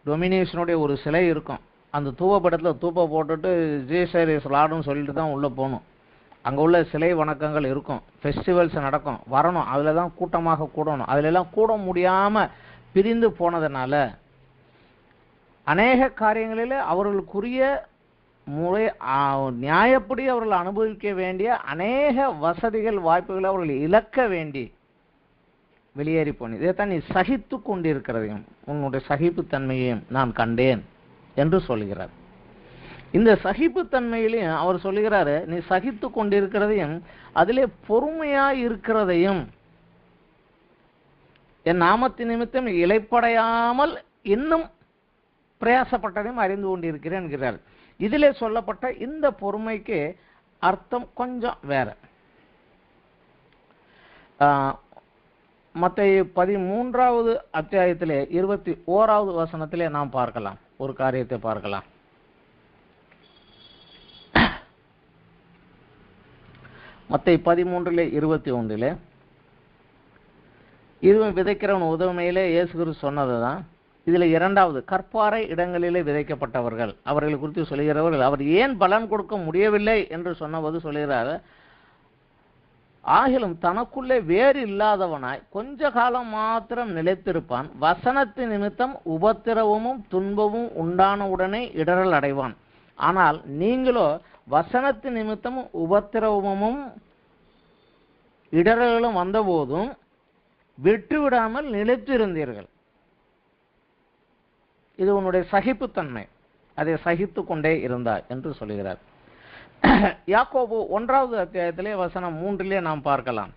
டொமினேஷனுடைய ஒரு சிலை இருக்கும். அந்த தூவப்படத்தில் தூப்பை போட்டுட்டு ஜீசஸ் இஸ் லார்டுன்னு சொல்லிட்டு தான் உள்ளே போகணும். அங்கே உள்ள சிலை வணக்கங்கள் இருக்கும், ஃபெஸ்டிவல்ஸ் நடக்கும், வரணும், அதில் தான் கூட்டமாக கூடணும். அதிலெல்லாம் கூட முடியாமல் பிரிந்து போனதுனால அநேக காரியங்களில் அவர்களுக்குரிய முறை நியாயப்படி அவர்கள் அனுபவிக்க வேண்டிய அநேக வசதிகள், வாய்ப்புகளை அவர்கள் இழக்க வேண்டி வெளியேறி போனேன். இதைத்தான் நீ சகித்து கொண்டிருக்கிறதையும் உன்னுடைய சகிப்புத்தன்மையையும் நான் கண்டேன் என்று சொல்கிறார். இந்த சகிப்புத்தன்மையிலையும் அவர் சொல்லுகிறாரு, நீ சகித்து கொண்டிருக்கிறதையும் அதிலே பொறுமையாய் இருக்கிறதையும் என் நாமத்தின் நிமித்தம் இளைப்படையாமல் இன்னும் பிரயாசப்பட்டதையும் அறிந்து கொண்டிருக்கிறேன் என்கிறார். இதிலே சொல்லப்பட்ட இந்த பொறுமைக்கு அர்த்தம் கொஞ்சம் வேற. மத்தேயு 13வது அத்தியாயத்திலே 21வது வசனத்திலே நாம் பார்க்கலாம், ஒரு காரியத்தை பார்க்கலாம். மத்தேயு 13:21 இதுவும் விதைக்கிறவன் உதவிமையிலே இயேசு கிறிஸ்து சொன்னதுதான். இதுல 2வது கற்பாறை இடங்களிலே விதைக்கப்பட்டவர்கள் அவர்களை குறித்து சொல்கிறவர்கள், அவர் ஏன் பலன் கொடுக்க முடியவில்லை என்று சொன்னபோது சொல்கிறார், ஆகிலும் தனக்குள்ளே வேறு இல்லாதவனாய் கொஞ்ச காலம் மாத்திரம் நிலைத்திருப்பான், வசனத்தின் நிமித்தம் உபத்திரவமும் துன்பமும் உண்டான உடனே இடரல் அடைவான். ஆனால் நீங்களோ வசனத்தின் நிமித்தமும் உபத்திரவமும் இடரல்களும் வந்தபோதும் விட்டுவிடாமல் நிலைத்திருந்தீர்கள். இது உன்னுடைய சகிப்புத்தன்மை, அதை சகித்து கொண்டே இருந்தார் என்று சொல்கிறார். யாக்கோபு 1வது அத்தியாயத்திலே வசனம் 3 நாம் பார்க்கலாம்.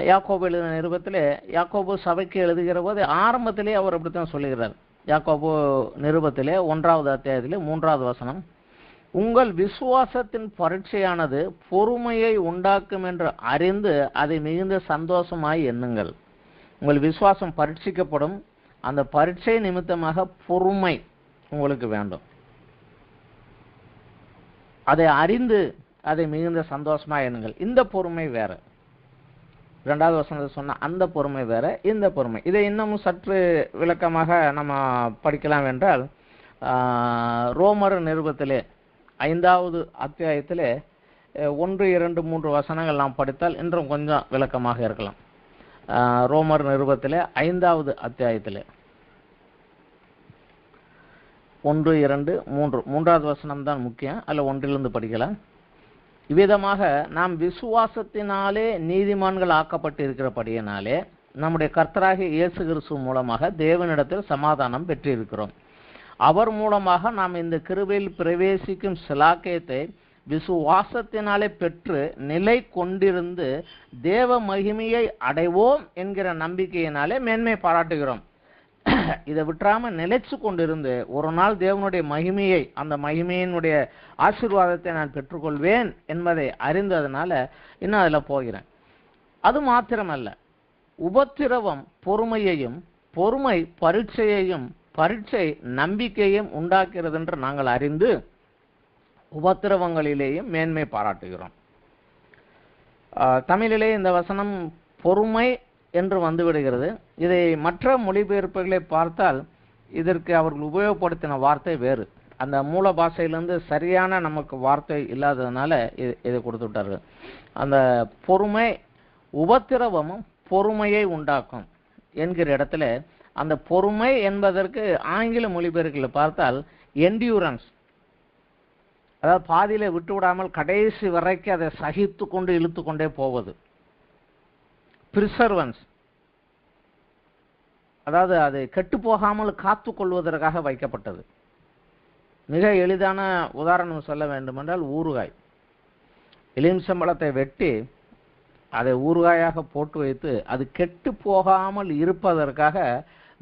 யாக்கோபு எழுதின நிருபத்திலே யாக்கோபு சபைக்கு எழுதுகிற போது ஆரம்பத்திலே அவர் அப்படித்தான் சொல்லுகிறார். யாக்கோபு நிருபத்திலே 1வது அத்தியாயத்திலே 3வது வசனம், உங்கள் விசுவாசத்தின் பரீட்சையானது பொறுமையை உண்டாக்கும் என்று அறிந்து அதை மிகுந்த சந்தோஷமாய் எண்ணுங்கள். உங்கள் விசுவாசம் பரீட்சிக்கப்படும், அந்த பரீட்சை நிமித்தமாக பொறுமை உங்களுக்கு வேண்டும். அதை அறிந்து அதை மிகுந்த சந்தோஷமா எண்ணுங்கள். இந்த பொறுமை வேற. 2வது வசனத்தை சொன்ன அந்த பொறுமை வேற, இந்த பொறுமை. இதை இன்னமும் சற்று விளக்கமாக நம்ம படிக்கலாம் என்றால், ரோமர் நிருபத்திலே 5வது அத்தியாயத்திலே 1, 2, 3 வசனங்கள் நாம் படித்தால் இன்றும் கொஞ்சம் விளக்கமாக இருக்கலாம். ரோமர் நிருபத்திலே 5வது அத்தியாயத்திலே 1, 2, 3 3வது வசனம் தான் முக்கியம். அதில் 1லிருந்து படிக்கலாம். இவ்விதமாக நாம் விசுவாசத்தினாலே நீதிமான்கள் ஆக்கப்பட்டு இருக்கிறபடியினாலே நம்முடைய கர்த்தராகிய இயேசு கிறிஸ்து மூலமாக தேவனிடத்தில் சமாதானம் பெற்றிருக்கிறோம். அவர் மூலமாக நாம் இந்த கிருபையில் பிரவேசிக்கும் சிலாக்கியத்தை விசுவாசத்தினாலே பெற்று நிலை கொண்டிருந்து தேவ மகிமையை அடைவோம் என்கிற நம்பிக்கையினாலே மேன்மை பாராட்டுகிறோம். இதை விட்டுறாம நிலைச்சு கொண்டிருந்து ஒரு நாள் தேவனுடைய மகிமையை, அந்த மகிமையினுடைய ஆசீர்வாதத்தை நான் பெற்றுக்கொள்வேன் என்பதை அறிந்ததுனால இன்னும் அதில் போகிறேன். அது மாத்திரமல்ல, உபத்திரவம் பொறுமையையும், பொறுமை பரீட்சையையும், பரீட்சை நம்பிக்கையும் உண்டாக்குகிறது என்று நாங்கள் அறிந்து உபத்திரவங்களிலேயும் மேன்மை பாராட்டுகிறோம். தமிழிலே இந்த வசனம் பொறுமை என்று வந்துவிடுகிறது. இதை மற்ற மொழிபெயர்ப்புகளை பார்த்தால் இதற்கு அவர்கள் உபயோகப்படுத்தின வார்த்தை வேறு. அந்த மூல பாஷையிலிருந்து சரியான நமக்கு வார்த்தை இல்லாததுனால இதை கொடுத்து விட்டார்கள். அந்த பொறுமை உபத்திரவமும் பொறுமையை உண்டாக்கும் என்கிற இடத்துல அந்த பொறுமை என்பதற்கு ஆங்கில மொழிபெயர்ப்புகளை பார்த்தால் என்டியூரன்ஸ், அதாவது பாதியில விட்டு விடாமல் கடைசி வரைக்கும் அதை சகித்து கொண்டு இழுத்து கொண்டே போவது. பிரிசர்வன்ஸ், அதாவது அது கெட்டு போகாமல் காத்து கொள்வதற்காக வைக்கப்பட்டது. மிக எளிதான உதாரணம் சொல்ல வேண்டுமென்றால் ஊறுகாய். எலுமிச்சம்பழத்தை வெட்டி அதை ஊறுகாயாக போட்டு வைத்து அது கெட்டு போகாமல் இருப்பதற்காக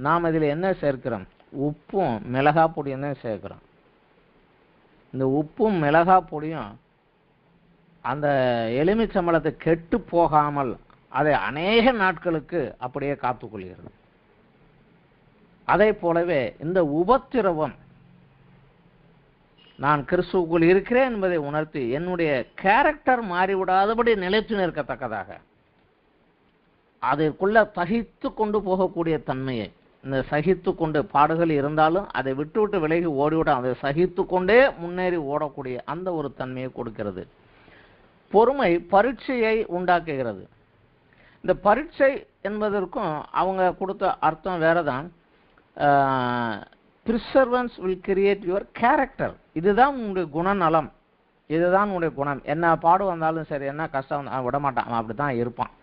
நாம் இதில் என்ன சேர்க்கிறோம்? உப்பும் மிளகா பொடியும் தான் சேர்க்கிறோம். இந்த உப்பும் மிளகா பொடியும் அந்த எலுமிச்சம்பழத்தை கெட்டு போகாமல் அதை அநேக நாட்களுக்கு அப்படியே காத்துக்கொள்கிறது. அதே போலவே இந்த உபத்திரவம் நான் கிறிஸ்துவுக்குள் இருக்கிறேன் என்பதை உணர்த்தி என்னுடைய கேரக்டர் மாறிவிடாதபடி நிலைத்து நிற்கத்தக்கதாக அதற்குள்ள சகித்து கொண்டு போகக்கூடிய தன்மையை, இந்த சகித்து கொண்டு பாடுகள் இருந்தாலும் அதை விட்டு விட்டு விலகி ஓடிவிட அதை சகித்து கொண்டே முன்னேறி ஓடக்கூடிய அந்த ஒரு தன்மையை கொடுக்கிறது. பொறுமை பரீட்சையை உண்டாக்குகிறது. இந்த பரீட்சை என்பதற்கும் அவங்க கொடுத்த அர்த்தம் வேறதான். Perseverance will create your character. இதுதான் உங்களுடைய குணநலம், இதுதான் உங்களுடைய குணம். என்ன பாடு வந்தாலும் சரி, என்ன கஷ்டம் விட மாட்டான், அவன் அப்படித்தான் இருப்பான்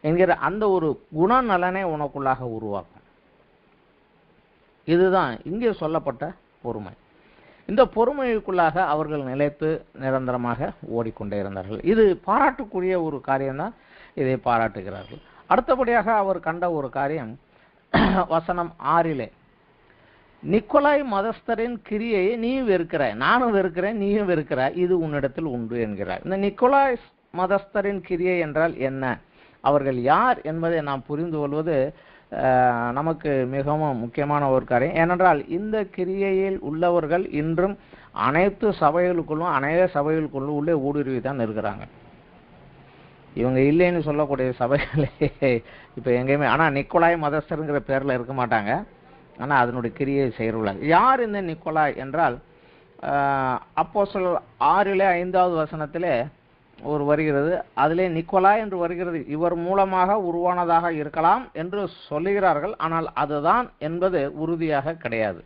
என்கிற அந்த ஒரு குணநலனை உனக்குள்ளாக உருவாக்கும். இதுதான் இங்கே சொல்லப்பட்ட பொறுமை. இந்த பொறுமைக்குள்ளாக அவர்கள் நிலைத்து நிரந்தரமாக ஓடிக்கொண்டே இருந்தார்கள். இது பாராட்டுக்குரிய ஒரு காரியம்தான், இதை பாராட்டுகிறார்கள். அடுத்தபடியாக அவர் கண்ட ஒரு காரியம் வசனம் 6 நிக்கோலாய் மதஸ்தரின் கிரியையை நீ வெறுக்கிறாய், நானும் வெறுக்கிறேன், நீயும் வெறுக்கிறாய், இது உன்னிடத்தில் உண்டு என்கிறார். இந்த நிக்கோலாய் மதஸ்தரின் கிரியை என்றால் என்ன, அவர்கள் யார் என்பதை நாம் புரிந்து கொள்வது நமக்கு மிகவும் முக்கியமான ஒரு காரியம். ஏனென்றால் இந்த கிரியையில் உள்ளவர்கள் இன்றும் அனைத்து சபைகளுக்குள்ளும் அநேக சபைகளுக்குள்ளும் உள்ளே ஊடுருவி தான் இருக்கிறாங்க. இவங்க இல்லைன்னு சொல்லக்கூடிய சபைகளே இப்போ எங்கேயுமே, ஆனால் நிக்கோலாய் மதஸ்தருங்கிற பேரில் இருக்க மாட்டாங்க, ஆனால் அதனுடைய கிரியை செய்கிறாங்க. யார் இந்த நிக்கோலாய் என்றால் அப்போஸ்தலர் 6:5 வசனத்திலே ஒரு வருகிறது. அதிலே நிக்கோலாய் என்று வருகிறது. இவர் மூலமாக உருவானதாக இருக்கலாம் என்று சொல்லுகிறார்கள். ஆனால் அதுதான் என்பது உறுதியாக கிடையாது.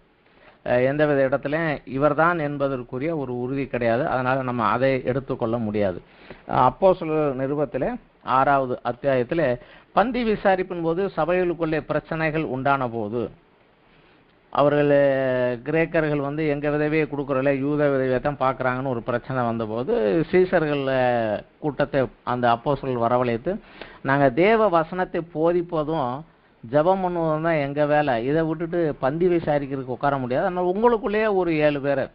எந்தவித இடத்துல இவர்தான் என்பதற்குரிய ஒரு உறுதி கிடையாது. அதனால் நம்ம அதை எடுத்துக்கொள்ள முடியாது. அப்போஸ்தலர் நிருபத்திலே 6வது அத்தியாயத்திலே பந்தி விசாரிப்பின் போது சபைகளுக்குள்ளே பிரச்சனைகள் உண்டான போது அவர்கள் கிரேக்கர்கள் எங்கள் விதவையை கொடுக்குறல யூத விதவையை தான் பார்க்குறாங்கன்னு ஒரு பிரச்சனை வந்தபோது சீசர்கள் கூட்டத்தை அந்த அப்போஸ்தலர் வரவழைத்து, நாங்கள் தேவ வசனத்தை போதிப்பதும் ஜெபம் பண்ணுவதும் தான் எங்கள் வேலை, இதை விட்டுட்டு பந்தி விசாரிக்கிறதுக்கு உட்கார முடியாது. அதனால் உங்களுக்குள்ளேயே ஒரு 7 பேரை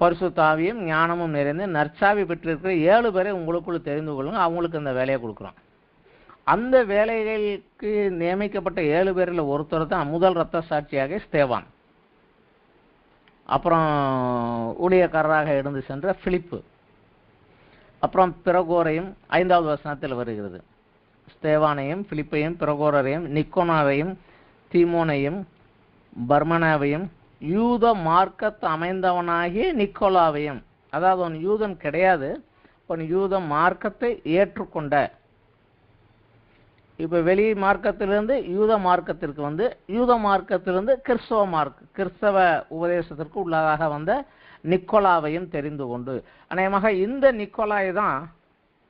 பரிசுத்த ஆவியும் ஞானமும் நிறைந்து நற்சாவி பெற்றிருக்கிற 7 பேரை உங்களுக்குள்ள தெரிந்து கொள்ளுங்க, அவங்களுக்கு இந்த வேலையை கொடுக்குறோம். அந்த வேலைகளுக்கு நியமிக்கப்பட்ட 7 பேரில் ஒருத்தர் தான் முதல் இரத்த சாட்சியாக ஸ்தேவான், அப்புறம் ஊழியக்காரராக இருந்து சென்ற பிலிப்பு, அப்புறம் பிரகோரையும் 5வது வசனத்தில் வருகிறது. ஸ்தேவானையும் பிலிப்பையும் பிரகோரையும் நிக்கோனாவையும் தீமோனையும் பர்மனாவையும் யூத மார்க்கத்து அமைந்தவனாகிய நிக்கோலாவையும், அதாவது அவன் யூதன் கிடையாது, அவன் யூத மார்க்கத்தை ஏற்றுக்கொண்ட, இப்போ வெளி மார்க்கத்திலிருந்து யூத மார்க்கத்திற்கு யூத மார்க்கத்திலிருந்து கிறிஸ்தவ உபதேசத்திற்கு உள்ளதாக வந்த நிக்கோலாவையும் தெரிந்து கொண்டு, அநேகமாக இந்த நிக்கோலாய் தான்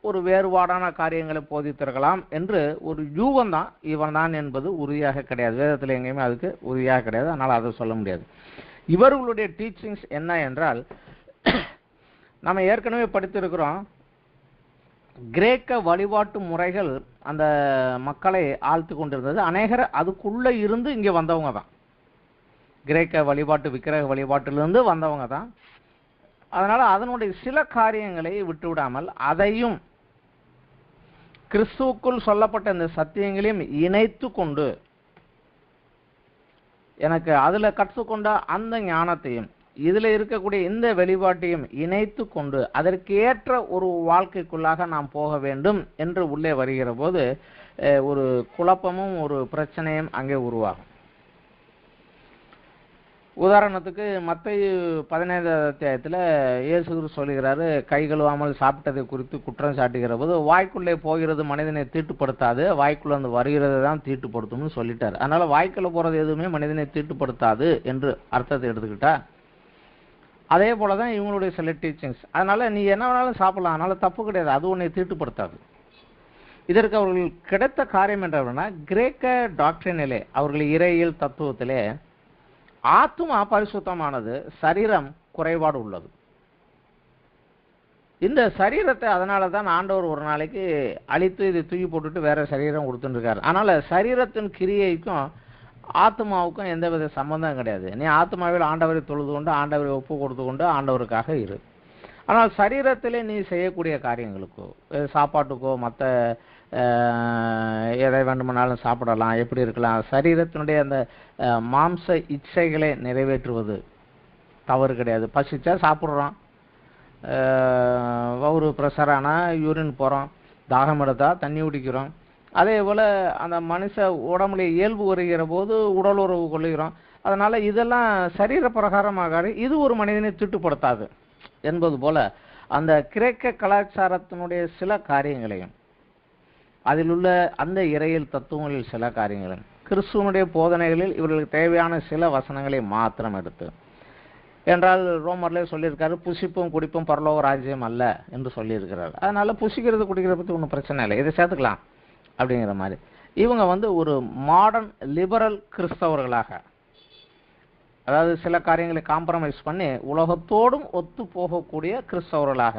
ஒரு வேறுபாடான காரியங்களை போதித்திருக்கலாம் என்று ஒரு யூவன் தான் இவன் தான் என்பது உறுதியாக கிடையாது. வேதத்தில் எங்கேயுமே அதுக்கு உறுதியாக கிடையாது. அதனால் அதை சொல்ல முடியாது. இவர்களுடைய டீச்சிங்ஸ் என்ன என்றால், நம்ம ஏற்கனவே படித்திருக்கிறோம், கிரேக்க வழிபாட்டு முறைகள் அந்த மக்களை ஆழ்த்து கொண்டிருந்தது. அநேகர் அதுக்குள்ளே இருந்து இங்கே வந்தவங்க தான், கிரேக்க வழிபாட்டு விக்கிரக வழிபாட்டிலிருந்து வந்தவங்க தான். அதனால் அதனுடைய சில காரியங்களை விட்டுவிடாமல் அதையும் கிறிஸ்துவுக்குள் சொல்லப்பட்ட இந்த சத்தியங்களையும் இணைத்து கொண்டு, எனக்கு அதில் கற்றுக்கொண்ட அந்த ஞானத்தையும் இதில் இருக்கக்கூடிய இந்த வெளிப்பாட்டையும் இணைத்து கொண்டு அதற்கு ஏற்ற ஒரு வாழ்க்கைக்குள்ளாக நாம் போக வேண்டும் என்று உள்ளே வருகிற போது ஒரு குழப்பமும் ஒரு பிரச்சனையும் அங்கே உருவாகும். உதாரணத்துக்கு மத்தேயு 15வது அத்தியாயத்தில் இயேசு சொல்லுகிறாரு, கை கழுவாமல் சாப்பிட்டதை குறித்து குற்றம் சாட்டுகிற போது, வாய்க்குள்ளே போகிறது மனிதனை தீட்டுப்படுத்தாது, வாய்க்குள்ள வருகிறது தான் தீட்டுப்படுத்தும்னு சொல்லிட்டார். அதனால வாய்க்குள்ள போறது எதுவுமே மனிதனை தீட்டுப்படுத்தாது என்று அர்த்தத்தை எடுத்துக்கிட்டா, அதே போல தான் இவங்களுடைய சில டீச்சிங்ஸ். அதனால நீ என்ன வேணாலும் சாப்பிடலாம், அதனால தப்பு கிடையாது, அது உன்னை தீட்டுப்படுத்தாது. இதற்கு அவர்கள் கிடைத்த காரியம் என்னன்னா, கிரேக்க டாக்டரினிலே, அவர்கள் இறையியல் தத்துவத்திலே ஆத்துமா பரிசுத்தமானது, சரீரம் குறைபாடு உள்ளது. இந்த சரீரத்தை அதனால தான் ஆண்டவர் ஒரு நாளைக்கு அழித்து இதை தூக்கி போட்டுட்டு வேற சரீரம் கொடுத்துருக்காரு. அதனால சரீரத்தின் கிரியைக்கும் ஆத்மாவுக்கும் எந்தவித சம்பந்தம் கிடையாது. நீ ஆத்மாவில் ஆண்டவரை தொழுது கொண்டு, ஆண்டவரை ஒப்பு கொடுத்து கொண்டு ஆண்டவருக்காக இரு. ஆனால் சரீரத்திலே நீ செய்யக்கூடிய காரியங்களுக்கோ, சாப்பாட்டுக்கோ, மற்ற எதை வேண்டுமானாலும் சாப்பிடலாம், எப்படி இருக்கலாம், சரீரத்தினுடைய அந்த மாம்ச இச்சைகளை நிறைவேற்றுவது தவறு கிடையாது. பசிச்சா சாப்பிட்றோம், வவுறு ப்ரெஷரானா யூரின் போகிறோம், தாகம் எடுத்தா தண்ணி குடிக்கிறோம். அதே போல் அந்த மனுஷ உடம்புல இயல்பு வருகிற போது உடல் உறவு கொள்ளுகிறோம். அதனால் இதெல்லாம் சரீர பிரகாரமாக இது ஒரு மனிதனை திட்டுப்படுத்தாது என்பது போல அந்த கிரேக்க கலாச்சாரத்தினுடைய சில காரியங்களையும், அதில் உள்ள அந்த இறையியல் தத்துவங்களில் சில காரியங்களையும், கிறிஸ்துவனுடைய போதனைகளில் இவர்களுக்கு தேவையான சில வசனங்களை மாத்திரம் எடுத்து, என்றால் ரோமர்லே சொல்லியிருக்காரு, புசிப்பும் குடிப்பும் பரலோக ராஜ்யம் அல்ல என்று சொல்லியிருக்கிறார். அதனால புசிக்கிறது குடிக்கிறத பற்றி ஒன்றும் பிரச்சனை இல்லை, இதை சேர்த்துக்கலாம் அப்படிங்கிற மாதிரி. இவங்க ஒரு மாடர்ன் லிபரல் கிறிஸ்தவர்களாக, அதாவது சில காரியங்களை காம்ப்ரமைஸ் பண்ணி உலகத்தோடும் ஒத்து போகக்கூடிய கிறிஸ்தவர்களாக,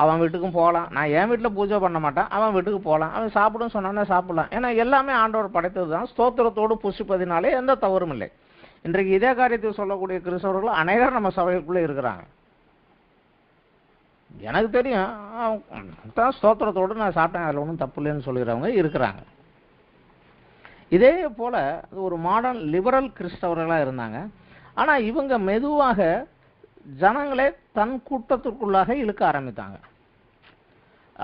அவன் வீட்டுக்கும் போகலாம், நான் என் வீட்டில் பூஜை பண்ண மாட்டேன், அவன் வீட்டுக்கு போகலாம், அவன் சாப்பிடும் சொன்னானே சாப்பிடலாம், ஏன்னா எல்லாமே ஆண்டவர் படைத்தது தான், ஸ்தோத்திரத்தோடு புசிப்பதினாலே எந்த தவறும் இல்லை. இன்றைக்கு இதே காரியத்தை சொல்லக்கூடிய கிறிஸ்தவர்கள் அநேகர் நம்ம சபைக்குள்ளே இருக்கிறாங்க. எனக்கு தெரியும், ஸ்தோத்திரத்தோடு நான் சாப்பிட்டேன், அதில் ஒன்றும் தப்பு இல்லைன்னு சொல்லிடுறவங்க இருக்கிறாங்க. இதே போல ஒரு மாடர்ன் லிபரல் கிறிஸ்தவர்களாக இருந்தாங்க. ஆனால் இவங்க மெதுவாக ஜனங்களை தன் கூட்டத்திற்குள்ளாக இழுக்க ஆரம்பித்தாங்க.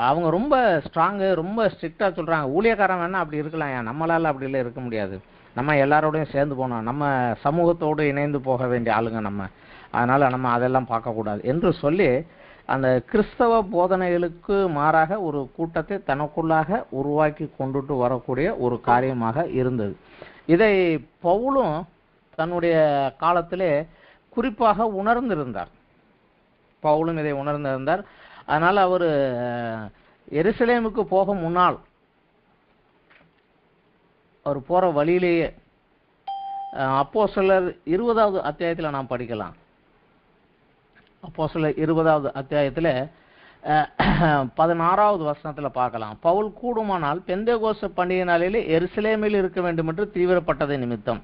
அவங்க ரொம்ப ஸ்ட்ராங்கு, ரொம்ப ஸ்ட்ரிக்டாக சொல்கிறாங்க, ஊழியக்காரன் வேணா அப்படி இருக்கலாம், நம்மளால் அப்படிலாம் இருக்க முடியாது, நம்ம எல்லாரோடையும் சேர்ந்து போனோம், நம்ம சமூகத்தோடு இணைந்து போக வேண்டிய ஆளுங்க நம்ம, அதனால் நம்ம அதெல்லாம் பார்க்கக்கூடாது என்று சொல்லி அந்த கிறிஸ்தவ போதனைகளுக்கு மாறாக ஒரு கூட்டத்தை தனக்குள்ளாக உருவாக்கி கொண்டுட்டு வரக்கூடிய ஒரு காரியமாக இருந்தது. இதை பவுலும் தன்னுடைய காலத்திலே குறிப்பாக உணர்ந்திருந்தார். பவுலும் இதை உணர்ந்திருந்தார். அதனால் அவர் எருசலேமுக்கு போக முன்னால் அவர் போகிற வழியிலேயே அப்போஸ்தலர் 20வது அத்தியாயத்தில் நாம் படிக்கலாம். அப்போஸ்தலர் 20வது அத்தியாயத்தில் 16வது வசனத்தில் பார்க்கலாம். பவுல் கூடுமானால் பெந்தேகோஸ்து பண்டிகை நாளிலே எருசலேமில் இருக்க வேண்டும் என்று தீவிரப்பட்டதை நிமித்தம்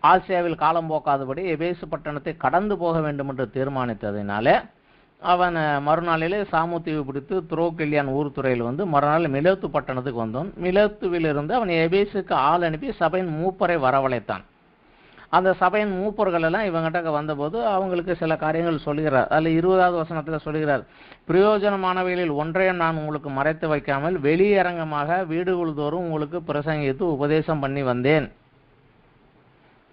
ஆசியாவில் காலம் போக்காதபடி எபேசு பட்டணத்தை கடந்து போக வேண்டும் என்று தீர்மானித்ததினாலே அவன் மறுநாளிலே சாமுத்தீவு பிடித்து துரோக்கில்யான் ஊர் துறையில் மறுநாள் மிலேத்து பட்டணத்துக்கு வந்தான். மிலேத்துவிலிருந்து அவன் எபேசுக்கு ஆள் அனுப்பி சபையின் மூப்பரை வரவழைத்தான். அந்த சபையின் மூப்பர்கள் எல்லாம் இவங்கிட்ட வந்தபோது அவங்களுக்கு சில காரியங்கள் சொல்லுகிறார். அதில் 20வது வசனத்தில் சொல்லுகிறார், பிரயோஜனமானவைகளில் ஒன்றையும் நான் உங்களுக்கு மறைத்து வைக்காமல் வெளியரங்கமாக வீடுகள் தோறும் உங்களுக்கு பிரசங்கித்து உபதேசம் பண்ணி வந்தேன்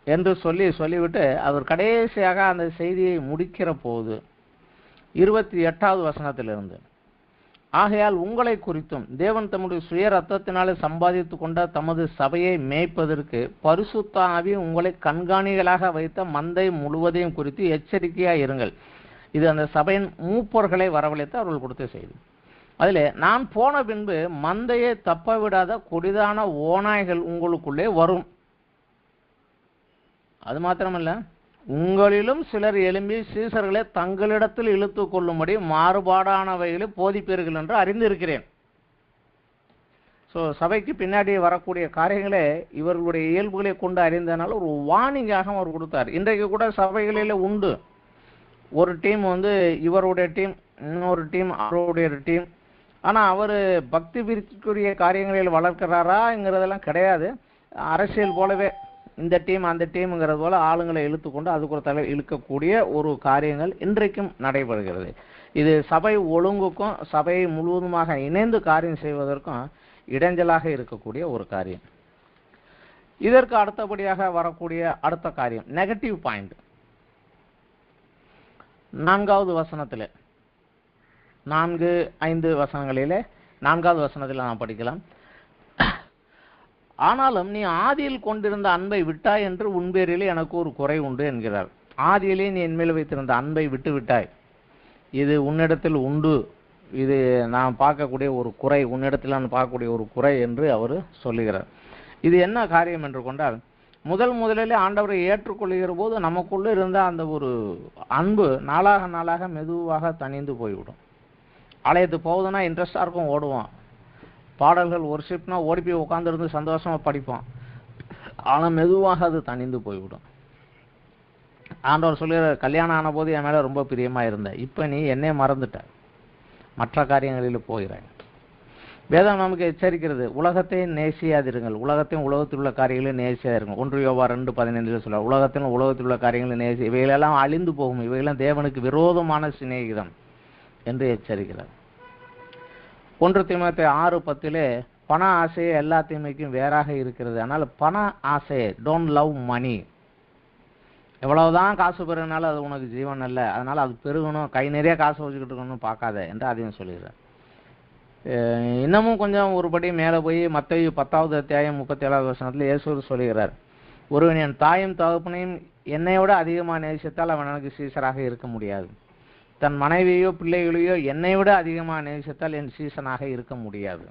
என்று சொல்லிவிட்டு அவர் கடைசியாக அந்த செய்தியை முடிக்கிற போது 28வது வசனத்திலிருந்து, ஆகையால் உங்களை குறித்தும் தேவன் தம்முடைய சுய ரத்தத்தினாலே சம்பாதித்து கொண்ட தமது சபையை மேய்ப்பதற்கு பரிசுத்த ஆவி உங்களை கண்காணிகளாக வைத்த மந்தை முழுவதையும் குறித்து எச்சரிக்கையாக இருங்கள். இது அந்த சபையின் மூப்பர்களை வரவழைத்து அவர்கள் கொடுத்த செய்தி. அதில் நான் போன பின்பு மந்தையை தப்ப விடாத கொடிதான ஓநாய்கள் உங்களுக்குள்ளே வரும், அது மாத்திரமல்ல உங்களிலும் சிலர் எழும்பி சீசர்களை தங்களிடத்தில் இழுத்து கொள்ளும்படி மாறுபாடானவைகளை போதிப்பீர்கள் என்று அறிந்திருக்கிறேன். ஸோ சபைக்கு பின்னாடி வரக்கூடிய காரியங்களே இவர்களுடைய இயல்புகளை கொண்டு அறிந்ததுனால ஒரு வார்னிங்காக அவர் கொடுத்தார். இன்றைக்கு கூட சபைகளில் உண்டு, ஒரு டீம் இவருடைய டீம், இன்னொரு டீம் அவருடைய டீம். ஆனால் அவர் பக்தி விருத்திக்குரிய காரியங்களில் வளர்க்கிறாராங்கிறதெல்லாம் கிடையாது. அரசியல் போலவே இந்த டீம் அந்த டீமுங்கிறது போல ஆளுங்களை இழுத்துக்கொண்டு அதுக்கு ஒரு தலை இழுக்கக்கூடிய ஒரு காரியங்கள் இன்றைக்கும் நடைபெறுகிறது. இது சபை ஒழுங்குக்கும் சபையை முழுவதுமாக இணைந்து காரியம் செய்வதற்கும் இடைஞ்சலாக இருக்கக்கூடிய ஒரு காரியம். இதற்கு அடுத்தபடியாக வரக்கூடிய அடுத்த காரியம் நெகட்டிவ் பாயிண்ட். 4வது வசனத்தில் 4-5 வசனங்களிலே 4வது வசனத்தில் நாம் படிக்கலாம். ஆனாலும் நீ ஆதியில் கொண்டிருந்த அன்பை விட்டாய் என்று உன்பேரிலே எனக்கு ஒரு குறை உண்டு என்கிறார். ஆதியிலே நீ என் மேல் வைத்திருந்த அன்பை விட்டு விட்டாய். இது உன்னிடத்தில் உண்டு, இது நான் பார்க்கக்கூடிய ஒரு குறை, உன்னிடத்தில் நான் பார்க்கக்கூடிய ஒரு குறை என்று அவர் சொல்லுகிறார். இது என்ன காரியம் என்று கொண்டால், முதலிலே ஆண்டவரை ஏற்றுக்கொள்கிற போது நமக்குள்ளே இருந்த அந்த ஒரு அன்பு நாளாக நாளாக மெதுவாக தணிந்து போய்விடும். ஆலயத்துக்கு போகுதுன்னா இன்ட்ரெஸ்டாக இருக்கும், ஓடுவோம். பாடல்கள் ஒர்ஷிப்னா ஓடி போய் உட்காந்துருந்து சந்தோஷமாக படிப்போம். ஆனால் மெதுவாக அது தணிந்து போய்விடும். ஆண்டவர் சொல்லுகிற, கல்யாணம் ஆன போது என் மேலே ரொம்ப பிரியமாக இருந்தேன், இப்போ நீ என்னை மறந்துட்ட, மற்ற காரியங்களில் போகிறாய். வேதம் நமக்கு எச்சரிக்கிறது, உலகத்தை நேசியாதிருங்கள், உலகத்தையும் உலகத்தில் உள்ள காரியங்களையும் நேசியாதிருங்கள். 1 யோவான் 2:15 சொல்ல, உலகத்திலும் உலகத்தில் உள்ள காரியங்களை நேசி, இவைகளெல்லாம் அழிந்து போகும், இவைகளெல்லாம் தேவனுக்கு விரோதமான சிநேகிதம் என்று எச்சரிக்கிறார். 1 தீமோத்தேயு 6:10 பண ஆசையே எல்லா தீமைக்கும் வேறாக இருக்கிறது. ஆனால் பண ஆசையை, டோன்ட் லவ் மணி, எவ்வளவுதான் காசு பெருகினாலும் அது உனக்கு ஜீவன் அல்ல, அதனால அது பெருகணும், கை நிறைய காசு வச்சுக்கிட்டு இருக்கணும்னு பார்க்காத என்று அதையும் சொல்லுகிறார். இன்னமும் கொஞ்சம் ஒருபடி மேலே போய் மத்தேயு 10:37 இயேசு சொல்லுகிறார், ஒருவன் என் தாயும் தகப்பனையும் என்னை விட அதிகமாக நேசித்தால் அவன் எனக்கு சீசராக இருக்க முடியாது, தன் மனைவியோ பிள்ளைகளையோ என்னை விட அதிகமாக நேசித்தால் என் சீசனாக இருக்க முடியாது.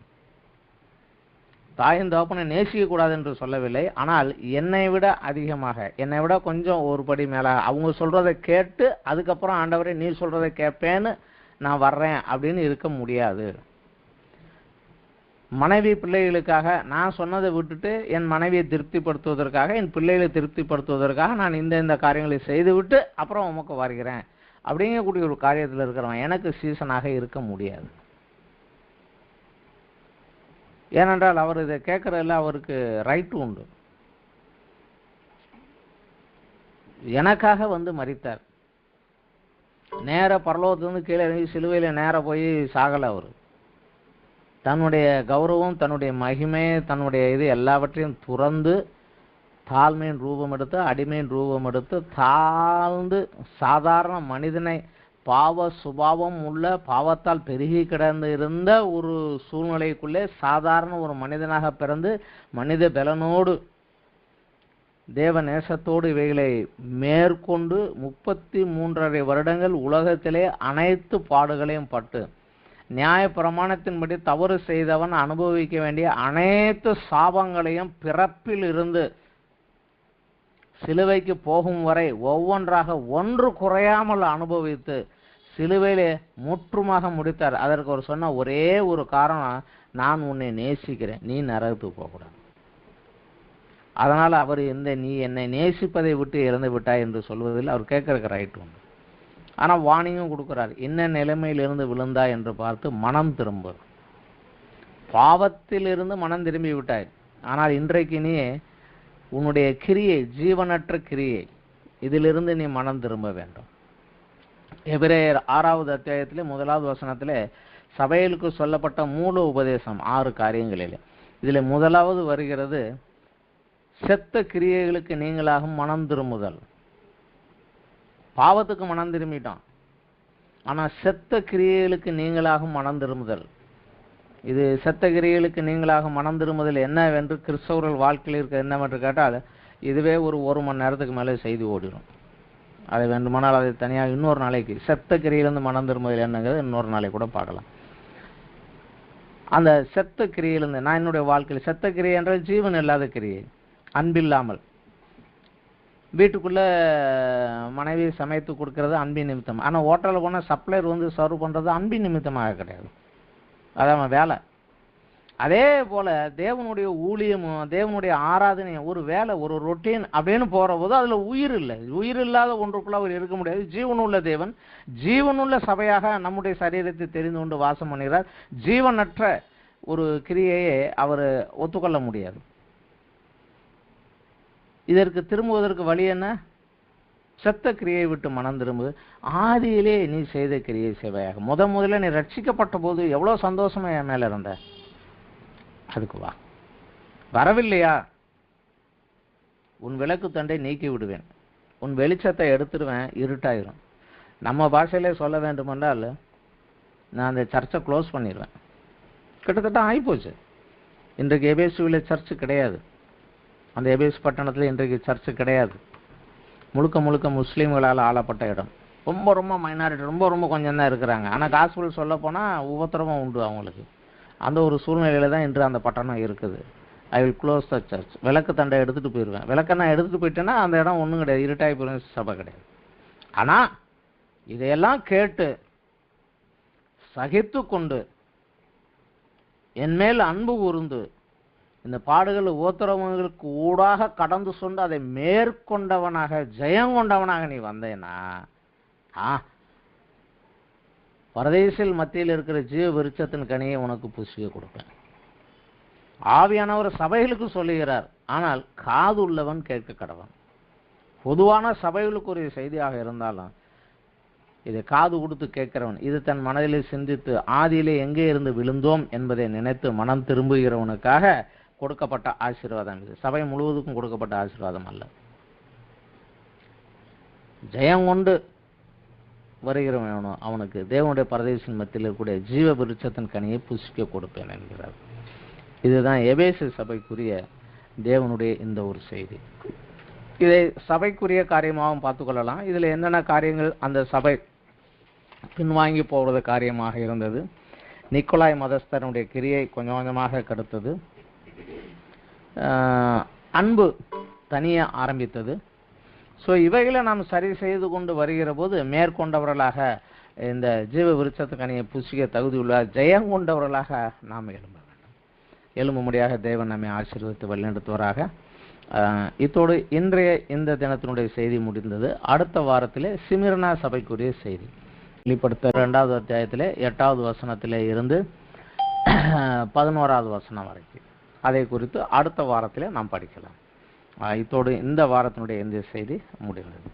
தாயும் தகப்பனை நேசிக்க கூடாது என்று சொல்லவில்லை, ஆனால் என்னை விட அதிகமாக, என்னை விட கொஞ்சம் ஒருபடி மேலே அவங்க சொல்றதை கேட்டு அதுக்கப்புறம் ஆண்டவரே நீ சொல்றதை கேட்பேன்னு நான் வர்றேன் அப்படின்னு இருக்க முடியாது. மனைவி பிள்ளைகளுக்காக நான் சொன்னதை விட்டுட்டு என் மனைவியை திருப்திப்படுத்துவதற்காக, என் பிள்ளைகளை திருப்திப்படுத்துவதற்காக நான் இந்த காரியங்களை செய்துவிட்டு அப்புறம் உமக்கு வருகிறேன் அப்படிங்கக்கூடிய ஒரு காரியத்தில் இருக்கிறவன் எனக்கு சீசனாக இருக்க முடியாது. ஏனென்றால் அவர் இதை கேட்கறதில்ல, அவருக்கு ரைட்டு உண்டு. எனக்காக வந்து மரித்தார், நேர பரலோகத்திலிருந்து கீழே இறங்கி சிலுவையில நேர போய் சாகல. அவர் தன்னுடைய கௌரவம், தன்னுடைய மகிமை, தன்னுடைய இது எல்லாவற்றையும் துறந்து தாழ்மையின் ரூபம் எடுத்து, அடிமையின் ரூபம் எடுத்து, தாழ்ந்து சாதாரண மனிதனை, பாவ சுபாவம் உள்ள, பாவத்தால் பெருகி கிடந்து இருந்த ஒரு சூழ்நிலைக்குள்ளே சாதாரண ஒரு மனிதனாக பிறந்து மனித பலனோடு தேவ நேசத்தோடு இவைகளை மேற்கொண்டு 33.5 வருடங்கள் உலகத்திலே அனைத்து பாடுகளையும் பட்டு, நியாய பிரமாணத்தின்படி தவறு செய்தவன் அனுபவிக்க வேண்டிய அனைத்து சாபங்களையும் பிறப்பில் இருந்து சிலுவைக்கு போகும் வரை ஒவ்வொன்றாக ஒன்று குறையாமல் அனுபவித்து சிலுவையிலே முற்றுமாக முடித்தார். அதற்கு அவர் சொன்ன ஒரே ஒரு காரணம், நான் உன்னை நேசிக்கிறேன், நீ நரகத்துக்கு போகக்கூடாது. அதனால் அவர் நீ என்னை நேசிப்பதை விட்டு இறந்து விட்டாய் என்று சொல்வதில் அவர் கேட்கறதுக்கு ரைட் உண்டு. ஆனால் வார்னிங்கும் கொடுக்குறார், என்ன நிலைமையிலிருந்து விழுந்தாய் என்று பார்த்து மனம் திரும்ப. பாவத்திலிருந்து மனம் திரும்பி விட்டாய், ஆனால் இன்றைக்கு நீ உன்னுடைய கிரியை, ஜீவனற்ற கிரியை, இதிலிருந்து நீ மனம் திரும்ப வேண்டும். எபிரேயர் 6வது அத்தியாயத்திலே 1வது வசனத்திலே சபைகளுக்கு சொல்லப்பட்ட மூல உபதேசம் 6 காரியங்களில் இதில் முதலாவது வருகிறது, செத்த கிரியைகளுக்கு நீங்களாகும் மனம் திரும்புதல். பாவத்துக்கு மனம் திரும்பிட்டோம், ஆனால் செத்த கிரியைகளுக்கு நீங்களாகும் மனம் திரும்புதல். இது செத்த கிரியைகளுக்கு நீங்களாக மனம் திரும்புதல் என்னவென்று கிறிஸ்தவர்கள் வாழ்க்கையில் இருக்க என்னவென்று கேட்டால், இதுவே ஒரு 1 மணி நேரத்துக்கு மேலே செய்தி ஓடிடும். அதை வேண்டுமானால் அதை தனியாக இன்னொரு நாளைக்கு, செத்த கிரியிலிருந்து மனம் திரும்புதல் என்னங்கிறது இன்னொரு நாளைக்கு கூட பார்க்கலாம். அந்த செத்த கிரியிலிருந்து, நான் என்னுடைய வாழ்க்கையில் செத்த கிரியை என்றால் ஜீவன் இல்லாத கிரியை, அன்பில்லாமல். வீட்டுக்குள்ளே மனைவி சமைத்து கொடுக்கறது அன்பின் நிமித்தம், ஆனால் ஹோட்டலில் போனால் சப்ளையர் வந்து சர்வ் பண்ணுறது அன்பின் நிமித்தமாக கிடையாது, அதான் வேலை. அதே போல் தேவனுடைய ஊழியமும் தேவனுடைய ஆராதனையும் ஒரு வேலை, ஒரு ரொட்டீன் அப்படின்னு போகிற போது அதில் உயிர் இல்லை. உயிர் இல்லாத ஒன்றுக்குள்ள அவர் இருக்க முடியாது. ஜீவனுள்ள தேவன் ஜீவனுள்ள சபையாக நம்முடைய சரீரத்தை தெரிந்து கொண்டு வாசம் பண்ணுகிறார். ஜீவனற்ற ஒரு கிரியையை அவர் ஒத்துக்கொள்ள முடியாது. இதற்கு திரும்புவதற்கு வழி என்ன? செத்த கிரியை விட்டு மனம் திரும்பு, ஆதியிலே நீ செய்த கிரியை சேவையாக. முதல்ல நீ ரட்சிக்கப்பட்ட போது எவ்வளோ சந்தோஷமா என் மேல இருந்த, அதுக்கு வா. வரவில்லையா, உன் விளக்கு தண்டை நீக்கி விடுவேன், உன் வெளிச்சத்தை எடுத்துடுவேன், இருட்டாயிரும். நம்ம பாஷையிலே சொல்ல வேண்டுமென்றால் நான் அந்த சர்ச்சை க்ளோஸ் பண்ணிடுவேன். கிட்டத்தட்ட ஆகிப்போச்சு. இன்றைக்கு எபேசுவில் சர்ச்சு கிடையாது, அந்த எபேசு பட்டணத்தில் இன்றைக்கு சர்ச்சு கிடையாது. முழுக்க முழுக்க முஸ்லீம்களால் ஆளப்பட்ட இடம். ரொம்ப ரொம்ப மைனாரிட்டி, ரொம்ப ரொம்ப கொஞ்சம் தான் இருக்கிறாங்க. ஆனால் காஸ்பல் சொல்ல போனால் உபத்திரமும் உண்டு அவங்களுக்கு. அந்த ஒரு சூழ்நிலையில் தான் இன்று அந்த பட்டணம் இருக்குது. I will close the church. விளக்கு தண்டை எடுத்துகிட்டு போயிடுவேன். விளக்கை நான் எடுத்துகிட்டு போயிட்டேன்னா அந்த இடம் ஒன்றும் கிடையாது, இருட்டாகி போயிடும், சபை கிடையாது. ஆனால் இதையெல்லாம் கேட்டு சகித்து கொண்டு என்மேல் அன்பு கூர்ந்து இந்த பாடுகள் உபத்திரவங்களுக்கு ஊடாக கடந்து சொண்டு அதை மேற்கொண்டவனாக ஜெயங்கொண்டவனாக நீ வந்தேனா பரதேசில் மத்தியில் இருக்கிற ஜீவ விருட்சத்தின் கனியை உனக்கு புசிக்க கொடுப்பேன். ஆவியானவர் சபைகளுக்கு சொல்லுகிறார், ஆனால் காது உள்ளவன் கேட்க கடவன். பொதுவான சபைகளுக்கு ஒரு செய்தியாக இருந்தாலும் இதை காது கொடுத்து கேட்கிறவன், இது தன் மனதிலே சிந்தித்து ஆதியிலே எங்கே இருந்து விழுந்தோம் என்பதை நினைத்து மனம் திரும்புகிறவனுக்காக கொடுக்கப்பட்ட ஆசீர்வாதம். இது சபை முழுவதுக்கும் கொடுக்கப்பட்ட ஆசீர்வாதம் அல்ல. ஜெயம் கொண்டு வருகிறவனோ அவனுக்கு தேவனுடைய பரதேசின் மத்தியில் இருக்கக்கூடிய ஜீவ விருட்சத்தின் கனியை புசிக்க கொடுப்பேன் என்கிறார். இதுதான் எபேசு சபைக்குரிய தேவனுடைய இந்த ஒரு செய்தி. இதை சபைக்குரிய காரியமாகவும் பார்த்துக்கொள்ளலாம். இதில் என்னென்ன காரியங்கள் அந்த சபை பின்வாங்கி போவது காரியமாக இருந்தது. நிக்கோலாய் மதஸ்தனுடைய கிரியை கொஞ்சம் கொஞ்சமாக கெடுத்தது. அன்பு தனியே ஆரம்பித்தது. ஸோ இவைகளை நாம் சரி செய்து கொண்டு வருகிற போது மேற்கொண்டவர்களாக இந்த ஜீவ விருட்சத்து கனியை புசிக்க தகுதியுள்ள ஜெயம் கொண்டவர்களாக நாம் எழும்ப வேண்டும். எழும்பும்படியாக தேவன் நம்மை ஆசீர்வதித்து வழிநடத்துவராக. இத்தோடு இன்றைய இந்த தினத்தினுடைய செய்தி முடிந்தது. அடுத்த வாரத்திலே சிமிர்னா சபைக்குரிய செய்தி வெளிப்படுத்த 2வது அத்தியாயத்திலே 8வது வசனத்திலே இருந்து 11வது வசனம் வரைக்கும் அதை குறித்து அடுத்த வாரத்திலே நாம் படிக்கலாம். இத்தோடு இந்த வாரத்தினுடைய இந்த செய்தி முடிந்தது.